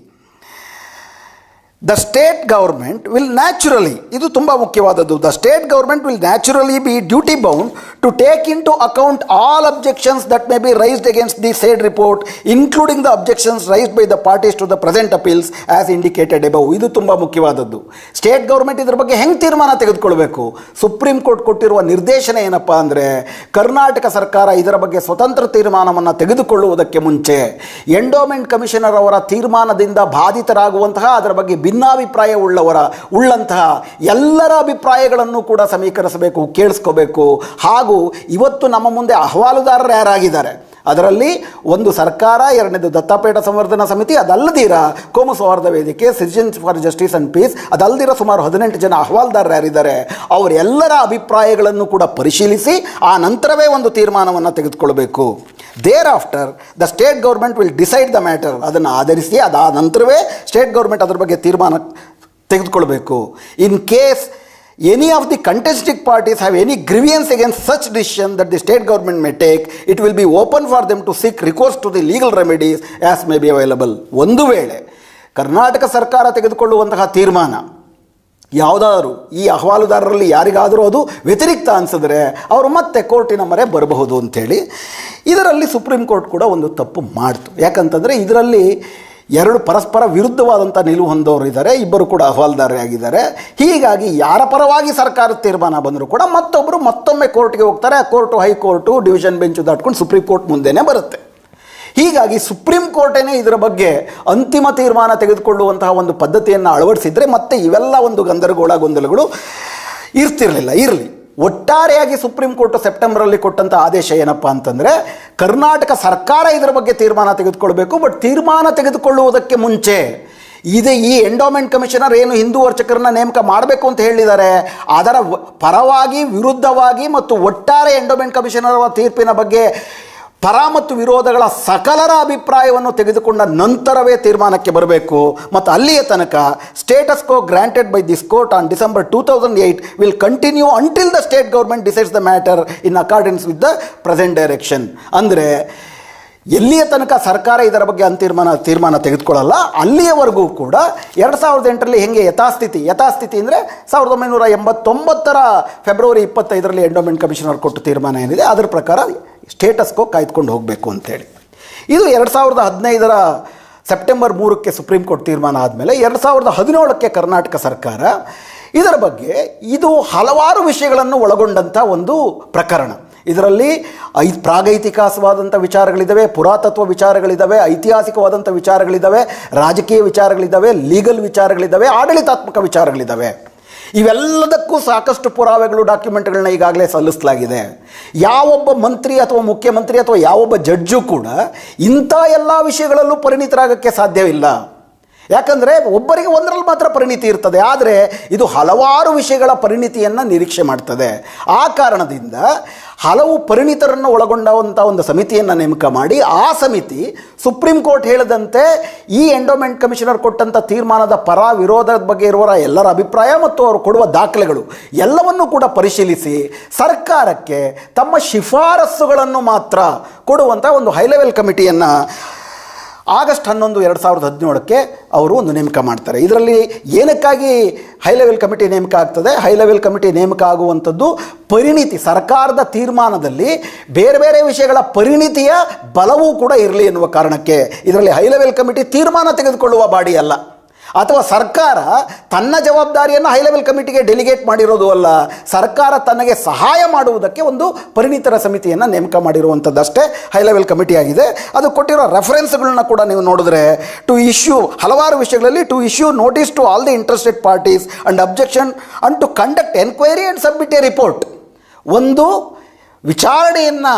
The state government will naturally, ಇದು ತುಂಬ ಮುಖ್ಯವಾದದ್ದು, the state government will naturally be duty bound to take into account all objections that may be raised against the said report including the objections raised by the parties to the present appeals as indicated above. ಇದು ತುಂಬ ಮುಖ್ಯವಾದದ್ದು. State government ಇದರ ಬಗ್ಗೆ ಹೆಂಗೆ ತೀರ್ಮಾನ ತೆಗೆದುಕೊಳ್ಬೇಕು, supreme court ಕೊಟ್ಟಿರುವ ನಿರ್ದೇಶನ ಏನಪ್ಪ ಅಂದರೆ, ಕರ್ನಾಟಕ ಸರ್ಕಾರ ಇದರ ಬಗ್ಗೆ ಸ್ವತಂತ್ರ ತೀರ್ಮಾನವನ್ನು ತೆಗೆದುಕೊಳ್ಳುವುದಕ್ಕೆ ಮುಂಚೆ ಎಂಡೋಮೆಂಟ್ ಕಮಿಷನರ್ ಅವರ ತೀರ್ಮಾನದಿಂದ ಬಾಧಿತರಾಗುವಂತಹ ಅದರ ಬಗ್ಗೆ ಭಿನ್ನಾಭಿಪ್ರಾಯ ಉಳ್ಳಂತಹ ಎಲ್ಲರ ಅಭಿಪ್ರಾಯಗಳನ್ನು ಕೂಡ ಸಮೀಕರಿಸಬೇಕು, ಕೇಳಿಸ್ಕೋಬೇಕು. ಹಾಗೂ ಇವತ್ತು ನಮ್ಮ ಮುಂದೆ ಅಹವಾಲುದಾರರು ಯಾರಾಗಿದ್ದಾರೆ, ಅದರಲ್ಲಿ ಒಂದು ಸರ್ಕಾರ, ಎರಡನೇದು ದತ್ತಾಪೀಠ ಸಂವರ್ಧನಾ ಸಮಿತಿ, ಅದಲ್ಲದಿರ Komu Souharda Vedike, citizens for justice and peace, ಅದಲ್ಲದಿರ ಸುಮಾರು 18 ಜನ ಅಹವಾಲ್ದಾರರು ಯಾರಿದ್ದಾರೆ ಅವರೆಲ್ಲರ ಅಭಿಪ್ರಾಯಗಳನ್ನು ಕೂಡ ಪರಿಶೀಲಿಸಿ ಆ ನಂತರವೇ ಒಂದು ತೀರ್ಮಾನವನ್ನು ತೆಗೆದುಕೊಳ್ಬೇಕು. Thereafter the state government will decide the matter. ಅದನ್ನು ಆಧರಿಸಿ ಅದಾದ ನಂತರವೇ ಸ್ಟೇಟ್ ಗೌರ್ಮೆಂಟ್ ಅದರ ಬಗ್ಗೆ ತೀರ್ಮಾನ ತೆಗೆದುಕೊಳ್ಬೇಕು. In case any of the contesting parties have any grievance against such decision that the state government may take, it will be open for them to seek recourse to the legal remedies as may be available. ಒಂದು ವೇಳೆ ಕರ್ನಾಟಕ ಸರ್ಕಾರ ತೆಗೆದುಕೊಳ್ಳುವಂತಹ ತೀರ್ಮಾನ ಯಾವುದಾದರೂ ಈ ಅಹವಾಲುದಾರರಲ್ಲಿ ಯಾರಿಗಾದರೂ ಅದು ವ್ಯತಿರಿಕ್ತ ಅನಿಸಿದ್ರೆ ಅವರು ಮತ್ತೆ ಕೋರ್ಟಿನ ಮೊರೆ ಬರಬಹುದು ಅಂಥೇಳಿ. ಇದರಲ್ಲಿ ಸುಪ್ರೀಂ ಕೋರ್ಟ್ ಕೂಡ ಒಂದು ತಪ್ಪು ಮಾಡ್ತು. ಯಾಕಂತಂದರೆ ಇದರಲ್ಲಿ ಎರಡು ಪರಸ್ಪರ ವಿರುದ್ಧವಾದಂಥ ನಿಲುವು ಹೊಂದೋರು ಇದ್ದಾರೆ, ಇಬ್ಬರು ಕೂಡ ಅಹವಾಲ್ದಾರರೇ ಆಗಿದ್ದಾರೆ. ಹೀಗಾಗಿ ಯಾರ ಪರವಾಗಿ ಸರ್ಕಾರದ ತೀರ್ಮಾನ ಬಂದರೂ ಕೂಡ ಮತ್ತೊಬ್ಬರು ಮತ್ತೊಮ್ಮೆ ಕೋರ್ಟ್ಗೆ ಹೋಗ್ತಾರೆ. ಆ ಕೋರ್ಟು ಹೈಕೋರ್ಟು ಡಿವಿಷನ್ ಬೆಂಚು ದಾಟ್ಕೊಂಡು ಸುಪ್ರೀಂ ಕೋರ್ಟ್ ಮುಂದೆನೇ ಬರುತ್ತೆ. ಹೀಗಾಗಿ ಸುಪ್ರೀಂ ಕೋರ್ಟೇನೇ ಇದರ ಬಗ್ಗೆ ಅಂತಿಮ ತೀರ್ಮಾನ ತೆಗೆದುಕೊಳ್ಳುವಂತಹ ಒಂದು ಪದ್ಧತಿಯನ್ನು ಅಳವಡಿಸಿದರೆ ಮತ್ತೆ ಇವೆಲ್ಲ ಒಂದು ಗೊಂದಲಗಳು ಇರ್ತಿರಲಿಲ್ಲ. ಇರಲಿ, ಒಟ್ಟಾರೆಯಾಗಿ ಸುಪ್ರೀಂ ಕೋರ್ಟ್ ಸೆಪ್ಟೆಂಬರಲ್ಲಿ ಕೊಟ್ಟಂಥ ಆದೇಶ ಏನಪ್ಪ ಅಂತಂದರೆ ಕರ್ನಾಟಕ ಸರ್ಕಾರ ಇದರ ಬಗ್ಗೆ ತೀರ್ಮಾನ ತೆಗೆದುಕೊಳ್ಬೇಕು. ಬಟ್ ತೀರ್ಮಾನ ತೆಗೆದುಕೊಳ್ಳುವುದಕ್ಕೆ ಮುಂಚೆ ಈ ಎಂಡೋಮೆಂಟ್ ಕಮಿಷನರ್ ಏನು ಹಿಂದೂ ಅರ್ಚಕರನ್ನ ನೇಮಕ ಮಾಡಬೇಕು ಅಂತ ಹೇಳಿದ್ದಾರೆ, ಅದರ ಪರವಾಗಿ, ವಿರುದ್ಧವಾಗಿ ಮತ್ತು ಒಟ್ಟಾರೆ ಎಂಡೋಮೆಂಟ್ ಕಮಿಷನರ್ ತೀರ್ಪಿನ ಬಗ್ಗೆ ಪರ ಮತ್ತು ವಿರೋಧಗಳ ಸಕಲರ ಅಭಿಪ್ರಾಯವನ್ನು ತೆಗೆದುಕೊಂಡ ನಂತರವೇ ತೀರ್ಮಾನಕ್ಕೆ ಬರಬೇಕು. ಮತ್ತು ಅಲ್ಲಿಯ ತನಕ status quo granted by this court on December 2008 will continue until the state government decides the matter in accordance with the present direction. ಅಂದರೆ ಎಲ್ಲಿಯ ತನಕ ಸರ್ಕಾರ ಇದರ ಬಗ್ಗೆ ತೀರ್ಮಾನ ತೆಗೆದುಕೊಳ್ಳಲ್ಲ ಅಲ್ಲಿಯವರೆಗೂ ಕೂಡ 2008ರಲ್ಲಿ ಹೆಂಗೆ ಯಥಾಸ್ಥಿತಿ ಅಂದರೆ 1989 ಫೆಬ್ರವರಿ 25ರಲ್ಲಿ ಎಂಡೋಮೆಂಟ್ ಕಮಿಷನರ್ ಕೊಟ್ಟು ತೀರ್ಮಾನ ಏನಿದೆ ಅದರ ಪ್ರಕಾರ ಸ್ಟೇಟಸ್ಕೋ ಕಾಯ್ದುಕೊಂಡು ಹೋಗಬೇಕು ಅಂತೇಳಿ. ಇದು 2015 ಸೆಪ್ಟೆಂಬರ್ 3ಕ್ಕೆ ಸುಪ್ರೀಂ ಕೋರ್ಟ್ ತೀರ್ಮಾನ ಆದಮೇಲೆ 2017ಕ್ಕೆ ಕರ್ನಾಟಕ ಸರ್ಕಾರ ಇದರ ಬಗ್ಗೆ ಇದು ಹಲವಾರು ವಿಷಯಗಳನ್ನು ಒಳಗೊಂಡಂಥ ಒಂದು ಪ್ರಕರಣ. ಇದರಲ್ಲಿ ಪ್ರಾಗೈತಿಹಾಸಿಕವಾದಂಥ ವಿಚಾರಗಳಿದ್ದಾವೆ, ಪುರಾತತ್ವ ವಿಚಾರಗಳಿದ್ದಾವೆ, ಐತಿಹಾಸಿಕವಾದಂಥ ವಿಚಾರಗಳಿದ್ದಾವೆ, ರಾಜಕೀಯ ವಿಚಾರಗಳಿದ್ದಾವೆ, ಲೀಗಲ್ ವಿಚಾರಗಳಿದ್ದಾವೆ, ಆಡಳಿತಾತ್ಮಕ ವಿಚಾರಗಳಿದ್ದಾವೆ. ಇವೆಲ್ಲದಕ್ಕೂ ಸಾಕಷ್ಟು ಪುರಾವೆಗಳು, ಡಾಕ್ಯುಮೆಂಟ್ಗಳನ್ನ ಈಗಾಗಲೇ ಸಲ್ಲಿಸಲಾಗಿದೆ. ಯಾವೊಬ್ಬ ಮಂತ್ರಿ ಅಥವಾ ಮುಖ್ಯಮಂತ್ರಿ ಅಥವಾ ಯಾವೊಬ್ಬ ಜಡ್ಜು ಕೂಡ ಇಂಥ ಎಲ್ಲ ವಿಷಯಗಳಲ್ಲೂ ಪರಿಣಿತರಾಗಕ್ಕೆ ಸಾಧ್ಯವಿಲ್ಲ. ಯಾಕಂದರೆ ಒಬ್ಬರಿಗೆ ಒಂದರಲ್ಲಿ ಮಾತ್ರ ಪರಿಣಿತಿ ಇರ್ತದೆ, ಆದರೆ ಇದು ಹಲವಾರು ವಿಷಯಗಳ ಪರಿಣಿತಿಯನ್ನು ನಿರೀಕ್ಷೆ ಮಾಡ್ತದೆ. ಆ ಕಾರಣದಿಂದ ಹಲವು ಪರಿಣಿತರನ್ನು ಒಳಗೊಂಡಂಥ ಒಂದು ಸಮಿತಿಯನ್ನು ನೇಮಕ ಮಾಡಿ ಆ ಸಮಿತಿ ಸುಪ್ರೀಂ ಕೋರ್ಟ್ ಹೇಳಿದಂತೆ ಈ ಎಂಡೋಮೆಂಟ್ ಕಮಿಷನರ್ ಕೊಟ್ಟಂಥ ತೀರ್ಮಾನದ ಪರ ವಿರೋಧದ ಬಗ್ಗೆ ಇರುವ ಎಲ್ಲರ ಅಭಿಪ್ರಾಯ ಮತ್ತು ಅವರು ಕೊಡುವ ದಾಖಲೆಗಳು ಎಲ್ಲವನ್ನೂ ಕೂಡ ಪರಿಶೀಲಿಸಿ ಸರ್ಕಾರಕ್ಕೆ ತಮ್ಮ ಶಿಫಾರಸ್ಸುಗಳನ್ನು ಮಾತ್ರ ಕೊಡುವಂಥ ಒಂದು ಹೈ ಲೆವೆಲ್ ಕಮಿಟಿಯನ್ನು ಆಗಸ್ಟ್ 11, 2017ಕ್ಕೆ ಅವರು ಒಂದು ನೇಮಕ ಮಾಡ್ತಾರೆ. ಇದರಲ್ಲಿ ಏನಕ್ಕಾಗಿ ಹೈ ಲೆವೆಲ್ ಕಮಿಟಿ ನೇಮಕ ಆಗ್ತದೆ? ಹೈ ಲೆವೆಲ್ ಕಮಿಟಿ ನೇಮಕ ಆಗುವಂಥದ್ದು ಪರಿಣಿತಿ, ಸರ್ಕಾರದ ತೀರ್ಮಾನದಲ್ಲಿ ಬೇರೆ ಬೇರೆ ವಿಷಯಗಳ ಪರಿಣಿತಿಯ ಬಲವೂ ಕೂಡ ಇರಲಿ ಎನ್ನುವ ಕಾರಣಕ್ಕೆ. ಇದರಲ್ಲಿ ಹೈ ಲೆವೆಲ್ ಕಮಿಟಿ ತೀರ್ಮಾನ ತೆಗೆದುಕೊಳ್ಳುವ ಬಾಡಿ ಅಲ್ಲ, ಅಥವಾ ಸರ್ಕಾರ ತನ್ನ ಜವಾಬ್ದಾರಿಯನ್ನು ಹೈ ಲೆವೆಲ್ ಕಮಿಟಿಗೆ ಡೆಲಿಗೇಟ್ ಮಾಡಿರೋದು ಅಲ್ಲ. ಸರ್ಕಾರ ತನಗೆ ಸಹಾಯ ಮಾಡುವುದಕ್ಕೆ ಒಂದು ಪರಿಣಿತರ ಸಮಿತಿಯನ್ನು ನೇಮಕ ಮಾಡಿರುವಂಥದ್ದಷ್ಟೇ ಹೈ ಲೆವೆಲ್ ಕಮಿಟಿ ಆಗಿದೆ. ಅದು ಕೊಟ್ಟಿರೋ ರೆಫರೆನ್ಸ್ಗಳನ್ನ ಕೂಡ ನೀವು ನೋಡಿದ್ರೆ ಹಲವಾರು ವಿಷಯಗಳಲ್ಲಿ to issue notice to all the interested parties and objection and to conduct enquiry and submit a report. ಒಂದು ವಿಚಾರಣೆಯನ್ನು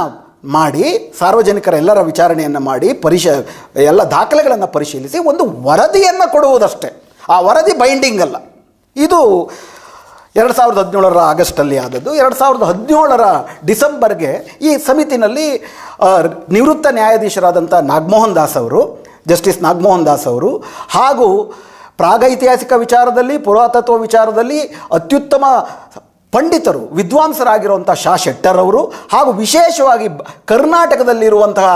ಮಾಡಿ, ಸಾರ್ವಜನಿಕರ ಎಲ್ಲರ ವಿಚಾರಣೆಯನ್ನು ಮಾಡಿ ಎಲ್ಲ ದಾಖಲೆಗಳನ್ನು ಪರಿಶೀಲಿಸಿ ಒಂದು ವರದಿಯನ್ನು ಕೊಡುವುದಷ್ಟೇ. ಆ ವರದಿ ಬೈಂಡಿಂಗ್ ಅಲ್ಲ. ಇದು 2017 ಆಗಸ್ಟಲ್ಲಿ ಆದದ್ದು. 2017 ಡಿಸೆಂಬರ್ಗೆ ಈ ಸಮಿತಿನಲ್ಲಿ ನಿವೃತ್ತ ನ್ಯಾಯಾಧೀಶರಾದಂಥ ನಾಗಮೋಹನ್ ದಾಸ್ ಅವರು, ಜಸ್ಟಿಸ್ ನಾಗಮೋಹನ್ ದಾಸ್ ಅವರು, ಹಾಗೂ ಪ್ರಾಗೈತಿಹಾಸಿಕ ವಿಚಾರದಲ್ಲಿ, ಪುರಾತತ್ವ ವಿಚಾರದಲ್ಲಿ ಅತ್ಯುತ್ತಮ ಪಂಡಿತರು, ವಿದ್ವಾಂಸರಾಗಿರುವಂಥ ಶಾ ಶೆಟ್ಟರ್ ಅವರು, ಹಾಗೂ ವಿಶೇಷವಾಗಿ ಕರ್ನಾಟಕದಲ್ಲಿರುವಂತಹ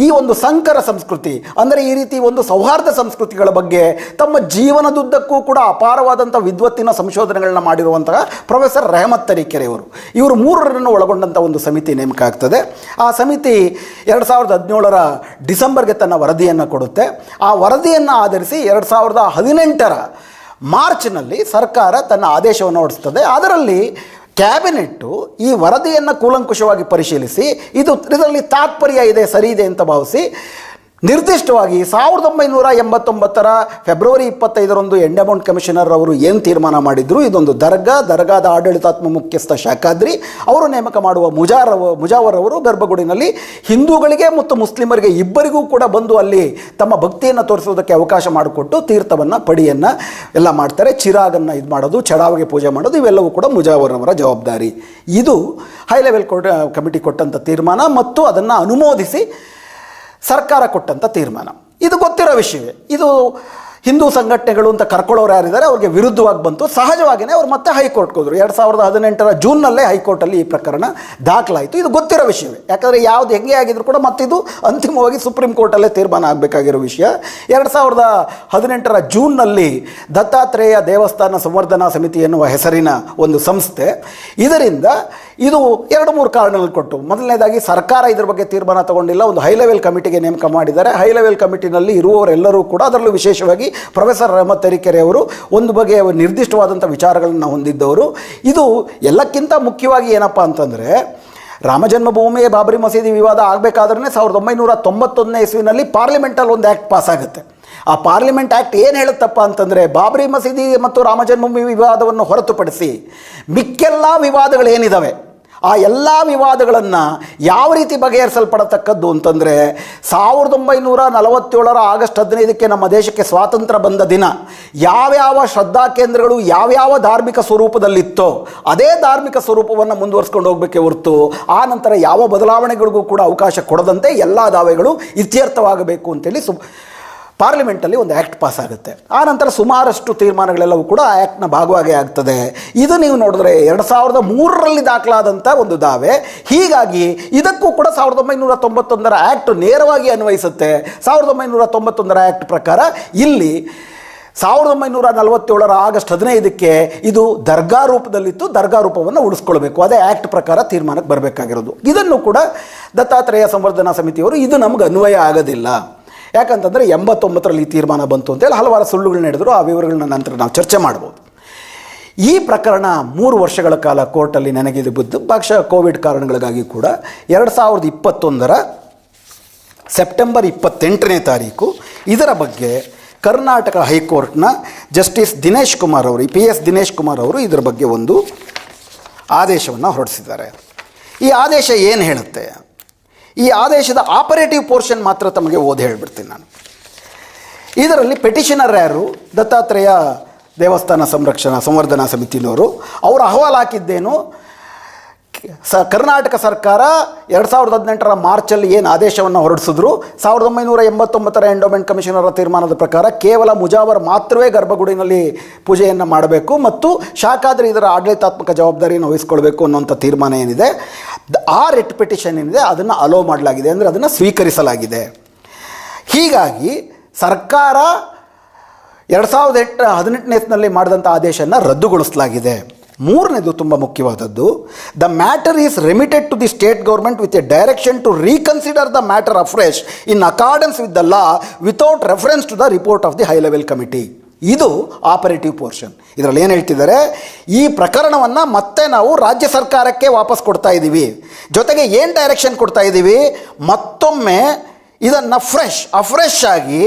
ಈ ಒಂದು ಸಂಕರ ಸಂಸ್ಕೃತಿ, ಅಂದರೆ ಈ ರೀತಿ ಒಂದು ಸೌಹಾರ್ದ ಸಂಸ್ಕೃತಿಗಳ ಬಗ್ಗೆ ತಮ್ಮ ಜೀವನದುದ್ದಕ್ಕೂ ಕೂಡ ಅಪಾರವಾದಂಥ ವಿದ್ವತ್ತಿನ ಸಂಶೋಧನೆಗಳನ್ನ ಮಾಡಿರುವಂತಹ ಪ್ರೊಫೆಸರ್ ರೆಹಮತ್ ತರೀಕೆರೆ ಇವರು ಮೂರರನ್ನು ಒಳಗೊಂಡಂಥ ಒಂದು ಸಮಿತಿ ನೇಮಕ ಆಗ್ತದೆ. ಆ ಸಮಿತಿ 2017 ಡಿಸೆಂಬರ್ಗೆ ತನ್ನ ವರದಿಯನ್ನು ಕೊಡುತ್ತೆ. ಆ ವರದಿಯನ್ನು ಆಧರಿಸಿ 2018 ಮಾರ್ಚ್ನಲ್ಲಿ ಸರ್ಕಾರ ತನ್ನ ಆದೇಶವನ್ನು ಹೊರಡಿಸ್ತದೆ. ಅದರಲ್ಲಿ ಕ್ಯಾಬಿನೆಟ್ಟು ಈ ವರದಿಯನ್ನು ಕೂಲಂಕುಷವಾಗಿ ಪರಿಶೀಲಿಸಿ ಇದರಲ್ಲಿ ತಾತ್ಪರ್ಯ ಇದೆ, ಸರಿ ಇದೆ ಅಂತ ಭಾವಿಸಿ ನಿರ್ದಿಷ್ಟವಾಗಿ 1989 ಫೆಬ್ರವರಿ 25 ಎಂಡಮೌಂಟ್ ಕಮಿಷನರ್ ಅವರು ಏನು ತೀರ್ಮಾನ ಮಾಡಿದ್ರು, ಇದೊಂದು ದರ್ಗಾದ ಆಡಳಿತಾತ್ಮ ಮುಖ್ಯಸ್ಥ ಶಾಖಾದ್ರಿ ಅವರು ನೇಮಕ ಮಾಡುವ ಮುಜಾವರ್ ಅವರು ಗರ್ಭಗುಡಿನಲ್ಲಿ ಹಿಂದೂಗಳಿಗೆ ಮತ್ತು ಮುಸ್ಲಿಮರಿಗೆ ಇಬ್ಬರಿಗೂ ಕೂಡ ಬಂದು ಅಲ್ಲಿ ತಮ್ಮ ಭಕ್ತಿಯನ್ನು ತೋರಿಸುವುದಕ್ಕೆ ಅವಕಾಶ ಮಾಡಿಕೊಟ್ಟು ತೀರ್ಥವನ್ನು ಪಡಿಯನ್ನು ಎಲ್ಲ ಮಾಡ್ತಾರೆ. ಚಿರಾಗನ್ನು ಇದು ಮಾಡೋದು, ಚಡಾವಗೆ ಪೂಜೆ ಮಾಡೋದು, ಇವೆಲ್ಲವೂ ಕೂಡ ಮುಜಾವರ್ ಅವರ ಜವಾಬ್ದಾರಿ. ಇದು ಹೈ ಲೆವೆಲ್ ಕಮಿಟಿ ಕೊಟ್ಟಂಥ ತೀರ್ಮಾನ ಮತ್ತು ಅದನ್ನು ಅನುಮೋದಿಸಿ ಸರ್ಕಾರ ಕೊಟ್ಟಂಥ ತೀರ್ಮಾನ. ಇದು ಗೊತ್ತಿರೋ ವಿಷಯವೇ. ಇದು ಹಿಂದೂ ಸಂಘಟನೆಗಳು ಅಂತ ಕರ್ಕೊಳ್ಳೋರು ಯಾರಿದ್ದಾರೆ ಅವ್ರಿಗೆ ವಿರುದ್ಧವಾಗಿ ಬಂತು. ಸಹಜವಾಗಿಯೇ ಅವ್ರು ಮತ್ತೆ ಹೈಕೋರ್ಟ್ಗೆ ಹೋದರು. 2018 ಜೂನ್ನಲ್ಲೇ ಹೈಕೋರ್ಟಲ್ಲಿ ಈ ಪ್ರಕರಣ ದಾಖಲಾಯಿತು. ಇದು ಗೊತ್ತಿರೋ ವಿಷಯವೇ. ಯಾಕಂದರೆ ಯಾವುದು ಹೆಂಗೆ ಆಗಿದ್ರು ಕೂಡ ಮತ್ತಿದು ಅಂತಿಮವಾಗಿ ಸುಪ್ರೀಂ ಕೋರ್ಟಲ್ಲೇ ತೀರ್ಮಾನ ಆಗಬೇಕಾಗಿರೋ ವಿಷಯ. 2018 ಜೂನ್ನಲ್ಲಿ ದತ್ತಾತ್ರೇಯ ದೇವಸ್ಥಾನ ಸಂವರ್ಧನಾ ಸಮಿತಿ ಎನ್ನುವ ಹೆಸರಿನ ಒಂದು ಸಂಸ್ಥೆ, ಇದರಿಂದ ಇದು 2-3 ಕಾರಣಗಳು ಕೊಟ್ಟು. ಮೊದಲನೇದಾಗಿ ಸರ್ಕಾರ ಇದ್ರ ಬಗ್ಗೆ ತೀರ್ಮಾನ ತಗೊಂಡಿಲ್ಲ, ಒಂದು ಹೈ ಲೆವೆಲ್ ಕಮಿಟಿಗೆ ನೇಮಕ ಮಾಡಿದ್ದಾರೆ. ಹೈ ಲೆವೆಲ್ ಕಮಿಟಿನಲ್ಲಿ ಇರುವವರೆಲ್ಲರೂ ಕೂಡ, ಅದರಲ್ಲೂ ವಿಶೇಷವಾಗಿ ಪ್ರೊಫೆಸರ್ ರಹಮತ್ ತರೀಕೆರೆ ಅವರು ಒಂದು ಬಗೆಯ ನಿರ್ದಿಷ್ಟವಾದಂಥ ವಿಚಾರಗಳನ್ನು ಹೊಂದಿದ್ದವರು. ಇದು ಎಲ್ಲಕ್ಕಿಂತ ಮುಖ್ಯವಾಗಿ ಏನಪ್ಪ ಅಂತಂದರೆ, ರಾಮ ಜನ್ಮಭೂಮಿ ಬಾಬರಿ ಮಸೀದಿ ವಿವಾದ ಆಗಬೇಕಾದ್ರೆ 1991 ಇಸ್ವಿನಲ್ಲಿ ಪಾರ್ಲಿಮೆಂಟಲ್ಲಿ ಒಂದು ಆ್ಯಕ್ಟ್ ಪಾಸ್ ಆಗುತ್ತೆ. ಆ ಪಾರ್ಲಿಮೆಂಟ್ ಆ್ಯಕ್ಟ್ ಏನು ಹೇಳುತ್ತಪ್ಪ ಅಂತಂದರೆ, ಬಾಬರಿ ಮಸೀದಿ ಮತ್ತು ರಾಮ ಜನ್ಮಭೂಮಿ ವಿವಾದವನ್ನು ಹೊರತುಪಡಿಸಿ ಮಿಕ್ಕೆಲ್ಲ ವಿವಾದಗಳೇನಿದ್ದಾವೆ ಆ ಎಲ್ಲ ವಿವಾದಗಳನ್ನು ಯಾವ ರೀತಿ ಬಗೆಹರಿಸಲ್ಪಡತಕ್ಕದ್ದು ಅಂತಂದರೆ, 1947 ಆಗಸ್ಟ್ 15 ನಮ್ಮ ದೇಶಕ್ಕೆ ಸ್ವಾತಂತ್ರ್ಯ ಬಂದ ದಿನ ಯಾವ್ಯಾವ ಶ್ರದ್ಧಾ ಕೇಂದ್ರಗಳು ಯಾವ್ಯಾವ ಧಾರ್ಮಿಕ ಸ್ವರೂಪದಲ್ಲಿತ್ತೋ ಅದೇ ಧಾರ್ಮಿಕ ಸ್ವರೂಪವನ್ನು ಮುಂದುವರಿಸ್ಕೊಂಡು ಹೋಗಬೇಕೆ ಹೊರತು ಆ ನಂತರ ಯಾವ ಬದಲಾವಣೆಗಳಿಗೂ ಕೂಡ ಅವಕಾಶ ಕೊಡದಂತೆ ಎಲ್ಲ ದಾವೆಗಳು ಇತ್ಯರ್ಥವಾಗಬೇಕು ಅಂತೇಳಿ ಪಾರ್ಲಿಮೆಂಟಲ್ಲಿ ಒಂದು ಆ್ಯಕ್ಟ್ ಪಾಸ್ ಆಗುತ್ತೆ. ಆ ನಂತರ ಸುಮಾರಷ್ಟು ತೀರ್ಮಾನಗಳೆಲ್ಲವೂ ಕೂಡ ಆ ಆ್ಯಕ್ಟ್ನ ಭಾಗವಾಗಿ ಆಗ್ತದೆ. ಇದು ನೀವು ನೋಡಿದ್ರೆ 2003ರಲ್ಲಿ ದಾಖಲಾದಂಥ ಒಂದು ದಾವೆ. ಹೀಗಾಗಿ ಇದಕ್ಕೂ ಕೂಡ 1991 ಆ್ಯಕ್ಟ್ ನೇರವಾಗಿ ಅನ್ವಯಿಸುತ್ತೆ. 1991 ಆ್ಯಕ್ಟ್ ಪ್ರಕಾರ ಇಲ್ಲಿ 1947 ಆಗಸ್ಟ್ 15 ಇದು ದರ್ಗಾ ರೂಪದಲ್ಲಿತ್ತು, ದರ್ಗಾ ರೂಪವನ್ನು ಉಳಿಸ್ಕೊಳ್ಬೇಕು, ಅದೇ ಆ್ಯಕ್ಟ್ ಪ್ರಕಾರ ತೀರ್ಮಾನಕ್ಕೆ ಬರಬೇಕಾಗಿರೋದು. ಇದನ್ನು ಕೂಡ ದತ್ತಾತ್ರೇಯ ಸಂವರ್ಧನಾ ಸಮಿತಿಯವರು ಇದು ನಮಗೆ ಅನ್ವಯ ಆಗೋದಿಲ್ಲ, ಯಾಕಂತಂದರೆ 89ರಲ್ಲಿ ಈ ತೀರ್ಮಾನ ಬಂತು ಅಂತೇಳಿ ಹಲವಾರು ಸುಳ್ಳುಗಳನ್ನ ನಡೆದರು. ಆ ವಿವರಗಳನ್ನ ನಂತರ ನಾವು ಚರ್ಚೆ ಮಾಡ್ಬೋದು. ಈ ಪ್ರಕರಣ 3 ವರ್ಷಗಳ ಕಾಲ ಕೋರ್ಟಲ್ಲಿ ನೆನಗಿದು ಬಿದ್ದು, ಬಹುಶಃ ಕೋವಿಡ್ ಕಾರಣಗಳಿಗಾಗಿ ಕೂಡ 2021 ಸೆಪ್ಟೆಂಬರ್ 28 ಇದರ ಬಗ್ಗೆ ಕರ್ನಾಟಕ ಹೈಕೋರ್ಟ್ನ ಜಸ್ಟಿಸ್ ದಿನೇಶ್ ಕುಮಾರ್ ಅವರು, PS ದಿನೇಶ್ ಕುಮಾರ್ ಅವರು ಇದರ ಬಗ್ಗೆ ಒಂದು ಆದೇಶವನ್ನು ಹೊರಡಿಸಿದ್ದಾರೆ. ಈ ಆದೇಶ ಏನು ಹೇಳುತ್ತೆ? ಈ ಆದೇಶದ ಆಪರೇಟಿವ್ ಪೋರ್ಷನ್ ಮಾತ್ರ ತಮಗೆ ಓದಿ ಹೇಳ್ಬಿಡ್ತೀನಿ ನಾನು. ಇದರಲ್ಲಿ ಪೆಟಿಷನರ್ ಯಾರು? ದತ್ತಾತ್ರೇಯ ದೇವಸ್ಥಾನ ಸಂವರ್ಧನಾ ಸಮಿತಿನವರು. ಅವರು ಅಹವಾಲು ಹಾಕಿದ್ದೇನು? ಕರ್ನಾಟಕ ಸರ್ಕಾರ 2018 ಮಾರ್ಚಲ್ಲಿ ಏನು ಆದೇಶವನ್ನು ಹೊರಡಿಸಿದ್ರು, 1989 ಎಂಡೋಮೆಂಟ್ ಕಮಿಷನರ ತೀರ್ಮಾನದ ಪ್ರಕಾರ ಕೇವಲ ಮುಜಾವರ್ ಮಾತ್ರವೇ ಗರ್ಭಗುಡಿನಲ್ಲಿ ಪೂಜೆಯನ್ನು ಮಾಡಬೇಕು ಮತ್ತು ಶಾಖಾದ್ರಿ ಇದರ ಆಡಳಿತಾತ್ಮಕ ಜವಾಬ್ದಾರಿಯನ್ನು ವಹಿಸ್ಕೊಳ್ಬೇಕು ಅನ್ನೋಂಥ ತೀರ್ಮಾನ ಏನಿದೆ, ಆ ರಿಟ್ ಪಿಟಿಷನ್ ಏನಿದೆ ಅದನ್ನು ಅಲೋ ಮಾಡಲಾಗಿದೆ, ಅಂದರೆ ಅದನ್ನು ಸ್ವೀಕರಿಸಲಾಗಿದೆ. ಹೀಗಾಗಿ ಸರ್ಕಾರ 2018ನಲ್ಲಿ ಮಾಡಿದಂಥ ಆದೇಶವನ್ನು ರದ್ದುಗೊಳಿಸಲಾಗಿದೆ. ಮೂರನೇದು ತುಂಬ ಮುಖ್ಯವಾದದ್ದು, the matter is remitted to the state government with a direction to reconsider the matter afresh in accordance with the law without reference to the report of the high level committee. ಇದು operative portion. ಇದರಲ್ಲಿ ಏನು ಹೇಳ್ತಿದ್ದಾರೆ, ಈ ಪ್ರಕರಣವನ್ನು ಮತ್ತೆ ನಾವು ರಾಜ್ಯ ಸರ್ಕಾರಕ್ಕೆ ವಾಪಸ್ ಕೊಡ್ತಾ ಇದ್ದೀವಿ. ಜೊತೆಗೆ ಏನು ಡೈರೆಕ್ಷನ್ ಕೊಡ್ತಾ ಇದ್ದೀವಿ, ಮತ್ತೊಮ್ಮೆ ಇದನ್ನು ಅಫ್ರೆಶ್ ಆಗಿ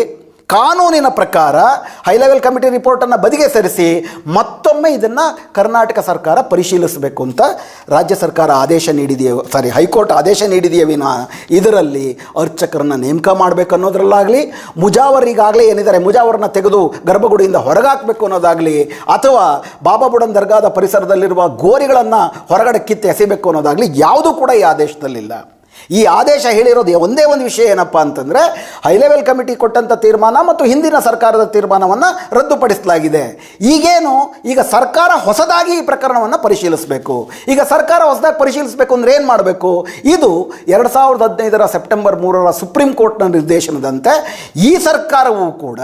ಕಾನೂನಿನ ಪ್ರಕಾರ ಹೈ ಲೆವೆಲ್ ಕಮಿಟಿ ರಿಪೋರ್ಟನ್ನು ಬದಿಗೆ ಸರಿಸಿ ಮತ್ತೊಮ್ಮೆ ಇದನ್ನು ಕರ್ನಾಟಕ ಸರ್ಕಾರ ಪರಿಶೀಲಿಸಬೇಕು ಅಂತ ರಾಜ್ಯ ಸರ್ಕಾರ ಆದೇಶ ನೀಡಿದೆಯೋ, ಹೈಕೋರ್ಟ್ ಆದೇಶ ನೀಡಿದೆಯೇ ವಿನಃ ಇದರಲ್ಲಿ ಅರ್ಚಕರನ್ನು ನೇಮಕ ಮಾಡಬೇಕು ಅನ್ನೋದ್ರಲ್ಲಾಗಲಿ, ಮುಜಾವರಿಗಾಗಲೇ ಏನಿದ್ದಾರೆ ಮುಜಾವರನ್ನ ತೆಗೆದು ಗರ್ಭಗುಡಿಯಿಂದ ಹೊರಗಾಕಬೇಕು ಅನ್ನೋದಾಗಲಿ, ಅಥವಾ ಬಾಬಾ ಬುಡನ್ ದರ್ಗಾದ ಪರಿಸರದಲ್ಲಿರುವ ಗೋರಿಗಳನ್ನು ಹೊರಗಡೆ ಕಿತ್ತು ಎಸೆಯಬೇಕು ಅನ್ನೋದಾಗಲಿ ಯಾವುದೂ ಕೂಡ ಈ ಆದೇಶದಲ್ಲಿಲ್ಲ. ಈ ಆದೇಶ ಹೇಳಿರೋದು ಒಂದೇ ಒಂದು ವಿಷಯ ಏನಪ್ಪ ಅಂತಂದರೆ, ಹೈ ಲೆವೆಲ್ ಕಮಿಟಿ ಕೊಟ್ಟಂಥ ತೀರ್ಮಾನ ಮತ್ತು ಹಿಂದಿನ ಸರ್ಕಾರದ ತೀರ್ಮಾನವನ್ನು ರದ್ದುಪಡಿಸಲಾಗಿದೆ. ಈಗ ಸರ್ಕಾರ ಹೊಸದಾಗಿ ಈ ಪ್ರಕರಣವನ್ನು ಪರಿಶೀಲಿಸಬೇಕು. ಈಗ ಸರ್ಕಾರ ಹೊಸದಾಗಿ ಪರಿಶೀಲಿಸಬೇಕು ಅಂದರೆ ಏನು ಮಾಡಬೇಕು? ಇದು 2015 ಸೆಪ್ಟೆಂಬರ್ 3 ಸುಪ್ರೀಂ ಕೋರ್ಟ್ನ ನಿರ್ದೇಶನದಂತೆ ಈ ಸರ್ಕಾರವೂ ಕೂಡ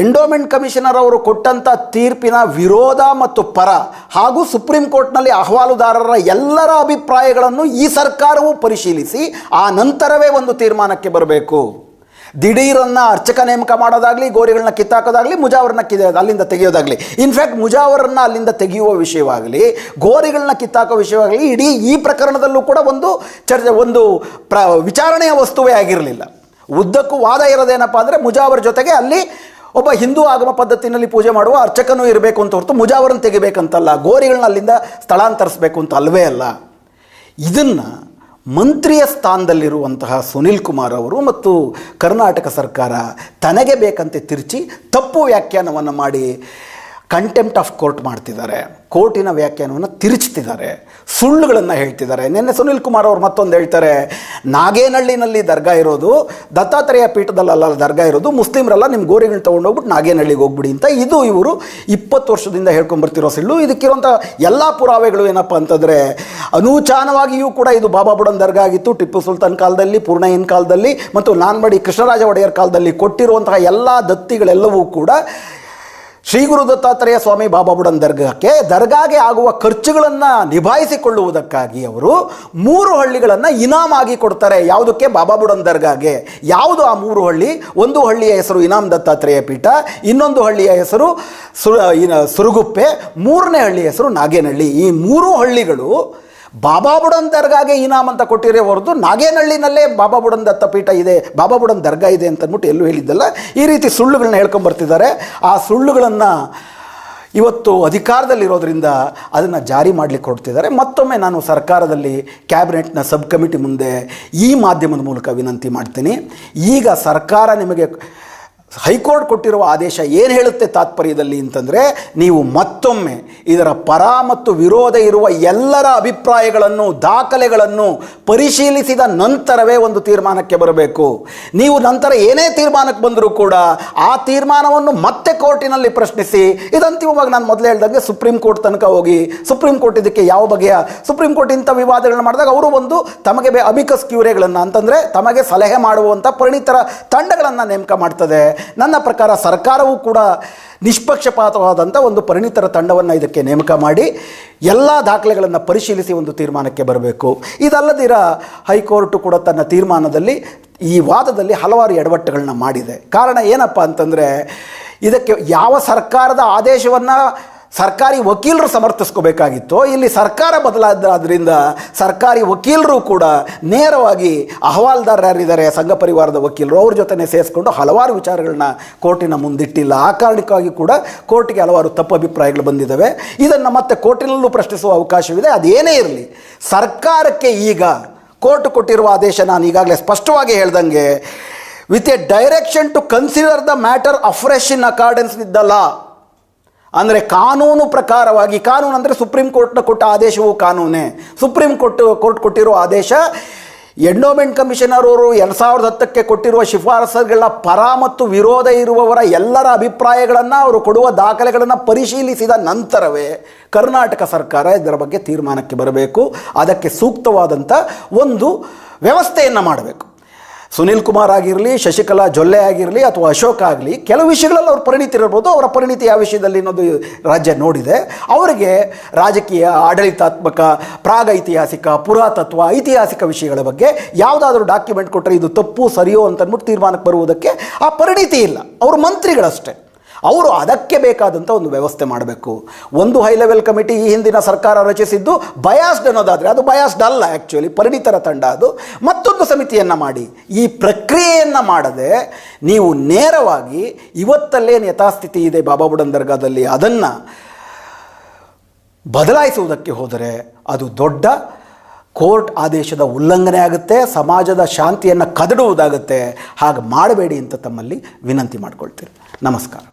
ಎಂಡೋಮೆಂಟ್ ಕಮಿಷನರ್ ಅವರು ಕೊಟ್ಟಂಥ ತೀರ್ಪಿನ ವಿರೋಧ ಮತ್ತು ಪರ ಹಾಗೂ ಸುಪ್ರೀಂ ಕೋರ್ಟ್ನಲ್ಲಿ ಅಹವಾಲುದಾರರ ಎಲ್ಲರ ಅಭಿಪ್ರಾಯಗಳನ್ನು ಈ ಸರ್ಕಾರವು ಪರಿಶೀಲಿಸಿ ಆ ನಂತರವೇ ಒಂದು ತೀರ್ಮಾನಕ್ಕೆ ಬರಬೇಕು. ದಿಢೀರನ್ನು ಅರ್ಚಕ ನೇಮಕ ಮಾಡೋದಾಗಲಿ, ಗೋರಿಗಳನ್ನ ಕಿತ್ತಾಕೋದಾಗಲಿ, ಮುಜಾವರನ್ನ ಅಲ್ಲಿಂದ ತೆಗೆಯೋದಾಗಲಿ, ಇನ್ಫ್ಯಾಕ್ಟ್ ಮುಜಾವರನ್ನ ಅಲ್ಲಿಂದ ತೆಗೆಯುವ ವಿಷಯವಾಗಲಿ, ಗೋರಿಗಳನ್ನ ಕಿತ್ತಾಕೋ ವಿಷಯವಾಗಲಿ, ಇಡೀ ಈ ಪ್ರಕರಣದಲ್ಲೂ ಕೂಡ ಒಂದು ವಿಚಾರಣೆಯ ವಸ್ತುವೇ ಆಗಿರಲಿಲ್ಲ. ಉದ್ದಕ್ಕೂ ವಾದ ಇರೋದೇನಪ್ಪ ಅಂದರೆ ಮುಜಾವರ್ ಜೊತೆಗೆ ಅಲ್ಲಿ ಒಬ್ಬ ಹಿಂದೂ ಆಗಮ ಪದ್ಧತಿನಲ್ಲಿ ಪೂಜೆ ಮಾಡುವ ಅರ್ಚಕನೂ ಇರಬೇಕು ಅಂತ ಹೊರತು ಮುಜಾವರನ್ನು ತೆಗಿಬೇಕಂತಲ್ಲ, ಗೋರಿಗಳನ್ನ ಅಲ್ಲಿಂದ ಸ್ಥಳಾಂತರಿಸಬೇಕು ಅಂತ ಅಲ್ವೇ ಅಲ್ಲ. ಇದನ್ನು ಮಂತ್ರಿಯ ಸ್ಥಾನದಲ್ಲಿರುವಂತಹ ಸುನಿಲ್ ಕುಮಾರ್ ಅವರು ಮತ್ತು ಕರ್ನಾಟಕ ಸರ್ಕಾರ ತನಗೆ ಬೇಕಂತೆ ತಿರುಚಿ ತಪ್ಪು ವ್ಯಾಖ್ಯಾನವನ್ನು ಮಾಡಿ ಕಂಟೆಂಪ್ಟ್ ಆಫ್ ಕೋರ್ಟ್ ಮಾಡ್ತಿದ್ದಾರೆ. ಕೋರ್ಟಿನ ವ್ಯಾಖ್ಯಾನವನ್ನು ತಿರುಚ್ತಿದ್ದಾರೆ, ಸುಳ್ಳುಗಳನ್ನು ಹೇಳ್ತಿದ್ದಾರೆ. ನಿನ್ನೆ ಸುನಿಲ್ ಕುಮಾರ್ ಅವರು ಮತ್ತೊಂದು ಹೇಳ್ತಾರೆ, ನಾಗೇನಹಳ್ಳಿನಲ್ಲಿ ದರ್ಗಾ ಇರೋದು, ದತ್ತಾತ್ರೇಯ ಪೀಠದಲ್ಲ ದರ್ಗಾ ಇರೋದು, ಮುಸ್ಲಿಮರೆಲ್ಲ ನಿಮ್ಮ ಗೋರಿಗಳನ್ನ ತೊಗೊಂಡೋಗ್ಬಿಟ್ಟು ನಾಗೇನಹಳ್ಳಿಗೆ ಹೋಗ್ಬಿಡಿ ಅಂತ. ಇದು ಇವರು 20 ವರ್ಷದಿಂದ ಹೇಳ್ಕೊಂಬರ್ತಿರೋ ಸುಳ್ಳು. ಇದಕ್ಕಿರುವಂಥ ಎಲ್ಲ ಪುರಾವೆಗಳು ಏನಪ್ಪ ಅಂತಂದರೆ, ಅನೂಚಾನವಾಗಿಯೂ ಕೂಡ ಇದು ಬಾಬಾ ಬುಡನ್ ದರ್ಗಾ ಆಗಿತ್ತು. ಟಿಪ್ಪು ಸುಲ್ತಾನ್ ಕಾಲದಲ್ಲಿ, ಪೂರ್ಣಯ್ಯನ ಕಾಲದಲ್ಲಿ ಮತ್ತು ನಾನ್ಮಡಿ ಕೃಷ್ಣರಾಜ ಒಡೆಯರ್ ಕಾಲದಲ್ಲಿ ಕೊಟ್ಟಿರುವಂತಹ ಎಲ್ಲ ದತ್ತಿಗಳೆಲ್ಲವೂ ಕೂಡ ಶ್ರೀ ಗುರು ದತ್ತಾತ್ರೇಯ ಸ್ವಾಮಿ ಬಾಬಾ ಬುಡನ್ ದರ್ಗಾಗೆ ಆಗುವ ಖರ್ಚುಗಳನ್ನು ನಿಭಾಯಿಸಿಕೊಳ್ಳುವುದಕ್ಕಾಗಿ ಅವರು 3 ಹಳ್ಳಿಗಳನ್ನು ಇನಾಮಾಗಿ ಕೊಡ್ತಾರೆ. ಯಾವುದಕ್ಕೆ? ಬಾಬಾ ಬುಡನ್ ದರ್ಗಾಗೆ. ಯಾವುದು ಆ 3 ಹಳ್ಳಿ? ಒಂದು ಹಳ್ಳಿಯ ಹೆಸರು ಇನಾಮ್ ದತ್ತಾತ್ರೇಯ ಪೀಠ, ಇನ್ನೊಂದು ಹಳ್ಳಿಯ ಹೆಸರು ಸುರಗುಪ್ಪೆ, 3ನೇ ಹಳ್ಳಿಯ ಹೆಸರು ನಾಗೇನಹಳ್ಳಿ. ಈ 3 ಹಳ್ಳಿಗಳು ಬಾಬಾ ಬುಡನ್ ದರ್ಗಾಗೆ ಇನಾಮ್ ಅಂತ ಕೊಟ್ಟಿರೋ ಹೊರತು ನಾಗೇನಹಳ್ಳಿನಲ್ಲೇ ಬಾಬಾ ಬುಡನ್ ದತ್ತಪೀಠ ಇದೆ, ಬಾಬಾ ಬುಡನ್ ದರ್ಗಾ ಇದೆ ಅಂತಂದ್ಬಿಟ್ಟು ಎಲ್ಲೂ ಹೇಳಿದ್ದಲ್ಲ. ಈ ರೀತಿ ಸುಳ್ಳುಗಳನ್ನ ಹೇಳ್ಕೊಂಬರ್ತಿದ್ದಾರೆ. ಆ ಸುಳ್ಳುಗಳನ್ನು ಇವತ್ತು ಅಧಿಕಾರದಲ್ಲಿರೋದ್ರಿಂದ ಅದನ್ನು ಜಾರಿ ಮಾಡಲಿಕ್ಕೆ ಹೊರಡ್ತಿದ್ದಾರೆ. ಮತ್ತೊಮ್ಮೆ ನಾನು ಸರ್ಕಾರದಲ್ಲಿ ಕ್ಯಾಬಿನೆಟ್ನ ಸಬ್ ಕಮಿಟಿ ಮುಂದೆ ಈ ಮಾಧ್ಯಮದ ಮೂಲಕ ವಿನಂತಿ ಮಾಡ್ತೀನಿ. ಈಗ ಸರ್ಕಾರ ನಿಮಗೆ ಹೈಕೋರ್ಟ್ ಕೊಟ್ಟಿರುವ ಆದೇಶ ಏನು ಹೇಳುತ್ತೆ ತಾತ್ಪರ್ಯದಲ್ಲಿ ಅಂತಂದರೆ, ನೀವು ಮತ್ತೊಮ್ಮೆ ಇದರ ಪರ ಮತ್ತು ವಿರೋಧ ಇರುವ ಎಲ್ಲರ ಅಭಿಪ್ರಾಯಗಳನ್ನು, ದಾಖಲೆಗಳನ್ನು ಪರಿಶೀಲಿಸಿದ ನಂತರವೇ ಒಂದು ತೀರ್ಮಾನಕ್ಕೆ ಬರಬೇಕು. ನೀವು ನಂತರ ಏನೇ ತೀರ್ಮಾನಕ್ಕೆ ಬಂದರೂ ಕೂಡ ಆ ತೀರ್ಮಾನವನ್ನು ಮತ್ತೆ ಕೋರ್ಟಿನಲ್ಲಿ ಪ್ರಶ್ನಿಸಿ, ಇದಂತಿಮವಾಗಿ ನಾನು ಮೊದಲೇ ಹೇಳ್ದಂಗೆ ಸುಪ್ರೀಂ ಕೋರ್ಟ್ ತನಕ ಹೋಗಿ, ಸುಪ್ರೀಂ ಕೋರ್ಟ್ ಇದಕ್ಕೆ ಯಾವ ಬಗೆಯ, ಸುಪ್ರೀಂ ಕೋರ್ಟ್ ಇಂಥ ವಿವಾದಗಳನ್ನು ಮಾಡಿದಾಗ ಅವರು ಒಂದು ತಮಗೆ ಅಮಿಕಸ್ ಕ್ಯೂರೆಗಳನ್ನು ಅಂತಂದರೆ ತಮಗೆ ಸಲಹೆ ಮಾಡುವಂಥ ಪರಿಣಿತರ ತಂಡಗಳನ್ನು ನೇಮಕ ಮಾಡ್ತದೆ. ನನ್ನ ಪ್ರಕಾರ ಸರ್ಕಾರವೂ ಕೂಡ ನಿಷ್ಪಕ್ಷಪಾತವಾದಂಥ ಒಂದು ಪರಿಣಿತರ ತಂಡವನ್ನು ಇದಕ್ಕೆ ನೇಮಕ ಮಾಡಿ ಎಲ್ಲ ದಾಖಲೆಗಳನ್ನು ಪರಿಶೀಲಿಸಿ ಒಂದು ತೀರ್ಮಾನಕ್ಕೆ ಬರಬೇಕು. ಇದಲ್ಲದಿರ ಹೈಕೋರ್ಟು ಕೂಡ ತನ್ನ ತೀರ್ಮಾನದಲ್ಲಿ ಈ ವಾದದಲ್ಲಿ ಹಲವಾರು ಎಡವಟ್ಟುಗಳನ್ನ ಮಾಡಿದೆ. ಕಾರಣ ಏನಪ್ಪ ಅಂತಂದರೆ, ಇದಕ್ಕೆ ಯಾವ ಸರ್ಕಾರದ ಆದೇಶವನ್ನು ಸರ್ಕಾರಿ ವಕೀಲರು ಸಮರ್ಥಿಸ್ಕೋಬೇಕಾಗಿತ್ತು, ಇಲ್ಲಿ ಸರ್ಕಾರ ಬದಲಾದ್ರಿಂದ ಸರ್ಕಾರಿ ವಕೀಲರು ಕೂಡ ನೇರವಾಗಿ ಅಹವಾಲ್ದಾರ ಯಾರಿದ್ದಾರೆ ಸಂಘ ಪರಿವಾರದ ವಕೀಲರು ಅವ್ರ ಜೊತೆ ಸೇರಿಸ್ಕೊಂಡು ಹಲವಾರು ವಿಚಾರಗಳನ್ನ ಕೋರ್ಟಿನ ಮುಂದಿಟ್ಟಿಲ್ಲ. ಆ ಕಾರಣಕ್ಕಾಗಿ ಕೂಡ ಕೋರ್ಟಿಗೆ ಹಲವಾರು ತಪ್ಪು ಅಭಿಪ್ರಾಯಗಳು ಬಂದಿದ್ದಾವೆ. ಇದನ್ನು ಮತ್ತೆ ಕೋರ್ಟಿನಲ್ಲೂ ಪ್ರಶ್ನಿಸುವ ಅವಕಾಶವಿದೆ. ಅದೇನೇ ಇರಲಿ, ಸರ್ಕಾರಕ್ಕೆ ಈಗ ಕೋರ್ಟ್ ಕೊಟ್ಟಿರುವ ಆದೇಶ ನಾನು ಈಗಾಗಲೇ ಸ್ಪಷ್ಟವಾಗಿ ಹೇಳ್ದಂಗೆ, with a direction to consider the matter afresh in accordance with the law, ಅಂದರೆ ಕಾನೂನು ಪ್ರಕಾರವಾಗಿ, ಕಾನೂನು ಅಂದರೆ ಸುಪ್ರೀಂ ಕೋರ್ಟ್ನ ಕೊಟ್ಟ ಆದೇಶವೂ ಕಾನೂನೇ. ಸುಪ್ರೀಂ ಕೋರ್ಟ್ ಕೊಟ್ಟಿರೋ ಆದೇಶ ಎಂಡೋಮೆಂಟ್ ಕಮಿಷನರ್ ಅವರು 2010ಕ್ಕೆ ಕೊಟ್ಟಿರುವ ಶಿಫಾರಸುಗಳ ಪರ ಮತ್ತು ವಿರೋಧ ಇರುವವರ ಎಲ್ಲರ ಅಭಿಪ್ರಾಯಗಳನ್ನು, ಅವರು ಕೊಡುವ ದಾಖಲೆಗಳನ್ನು ಪರಿಶೀಲಿಸಿದ ನಂತರವೇ ಕರ್ನಾಟಕ ಸರ್ಕಾರ ಇದರ ಬಗ್ಗೆ ತೀರ್ಮಾನಕ್ಕೆ ಬರಬೇಕು. ಅದಕ್ಕೆ ಸೂಕ್ತವಾದಂಥ ಒಂದು ವ್ಯವಸ್ಥೆಯನ್ನು ಮಾಡಬೇಕು. ಸುನಿಲ್ ಕುಮಾರ್ ಆಗಿರಲಿ, ಶಶಿಕಲಾ ಜೊಲ್ಲೆ ಆಗಿರಲಿ ಅಥವಾ ಅಶೋಕ್ ಆಗಲಿ, ಕೆಲವು ವಿಷಯಗಳಲ್ಲಿ ಅವ್ರ ಪರಿಣಿತಿ ಇರ್ಬೋದು. ಅವರ ಪರಿಣಿತಿ ಯಾವ ವಿಷಯದಲ್ಲಿ ಅನ್ನೋದು ರಾಜ್ಯ ನೋಡಿದೆ. ಅವರಿಗೆ ರಾಜಕೀಯ, ಆಡಳಿತಾತ್ಮಕ, ಪ್ರಾಗೈತಿಹಾಸಿಕ, ಪುರಾತತ್ವ, ಐತಿಹಾಸಿಕ ವಿಷಯಗಳ ಬಗ್ಗೆ ಯಾವುದಾದ್ರೂ ಡಾಕ್ಯುಮೆಂಟ್ ಕೊಟ್ಟರೆ ಇದು ತಪ್ಪು ಸರಿಯೋ ಅಂತಂದ್ಬಿಟ್ಟು ತೀರ್ಮಾನಕ್ಕೆ ಬರುವುದಕ್ಕೆ ಆ ಪರಿಣಿತಿ ಇಲ್ಲ. ಅವರು ಮಂತ್ರಿಗಳಷ್ಟೇ. ಅವರು ಅದಕ್ಕೆ ಬೇಕಾದಂಥ ಒಂದು ವ್ಯವಸ್ಥೆ ಮಾಡಬೇಕು. ಒಂದು ಹೈ ಲೆವೆಲ್ ಕಮಿಟಿ ಈ ಹಿಂದಿನ ಸರ್ಕಾರ ರಚಿಸಿದ್ದು ಬಯಾಸ್ಡ್ ಅನ್ನೋದಾದರೆ ಅದು ಬಯಾಸ್ಡ್ ಅಲ್ಲ, ಆ್ಯಕ್ಚುಲಿ ಪರಿಣಿತರ ತಂಡ ಅದು. ಮತ್ತೊಂದು ಸಮಿತಿಯನ್ನು ಮಾಡಿ ಈ ಪ್ರಕ್ರಿಯೆಯನ್ನು ಮಾಡದೆ ನೀವು ನೇರವಾಗಿ ಇವತ್ತಲ್ಲೇನು ಯಥಾಸ್ಥಿತಿ ಇದೆ ಬಾಬಾ ಬುಡನ್ ದರ್ಗಾದಲ್ಲಿ ಅದನ್ನು ಬದಲಾಯಿಸುವುದಕ್ಕೆ ಹೋದರೆ ಅದು ದೊಡ್ಡ ಕೋರ್ಟ್ ಆದೇಶದ ಉಲ್ಲಂಘನೆ ಆಗುತ್ತೆ, ಸಮಾಜದ ಶಾಂತಿಯನ್ನು ಕದಡುವುದಾಗುತ್ತೆ. ಹಾಗೆ ಮಾಡಬೇಡಿ ಅಂತ ತಮ್ಮಲ್ಲಿ ವಿನಂತಿ ಮಾಡಿಕೊಳ್ತೀರಿ. ನಮಸ್ಕಾರ.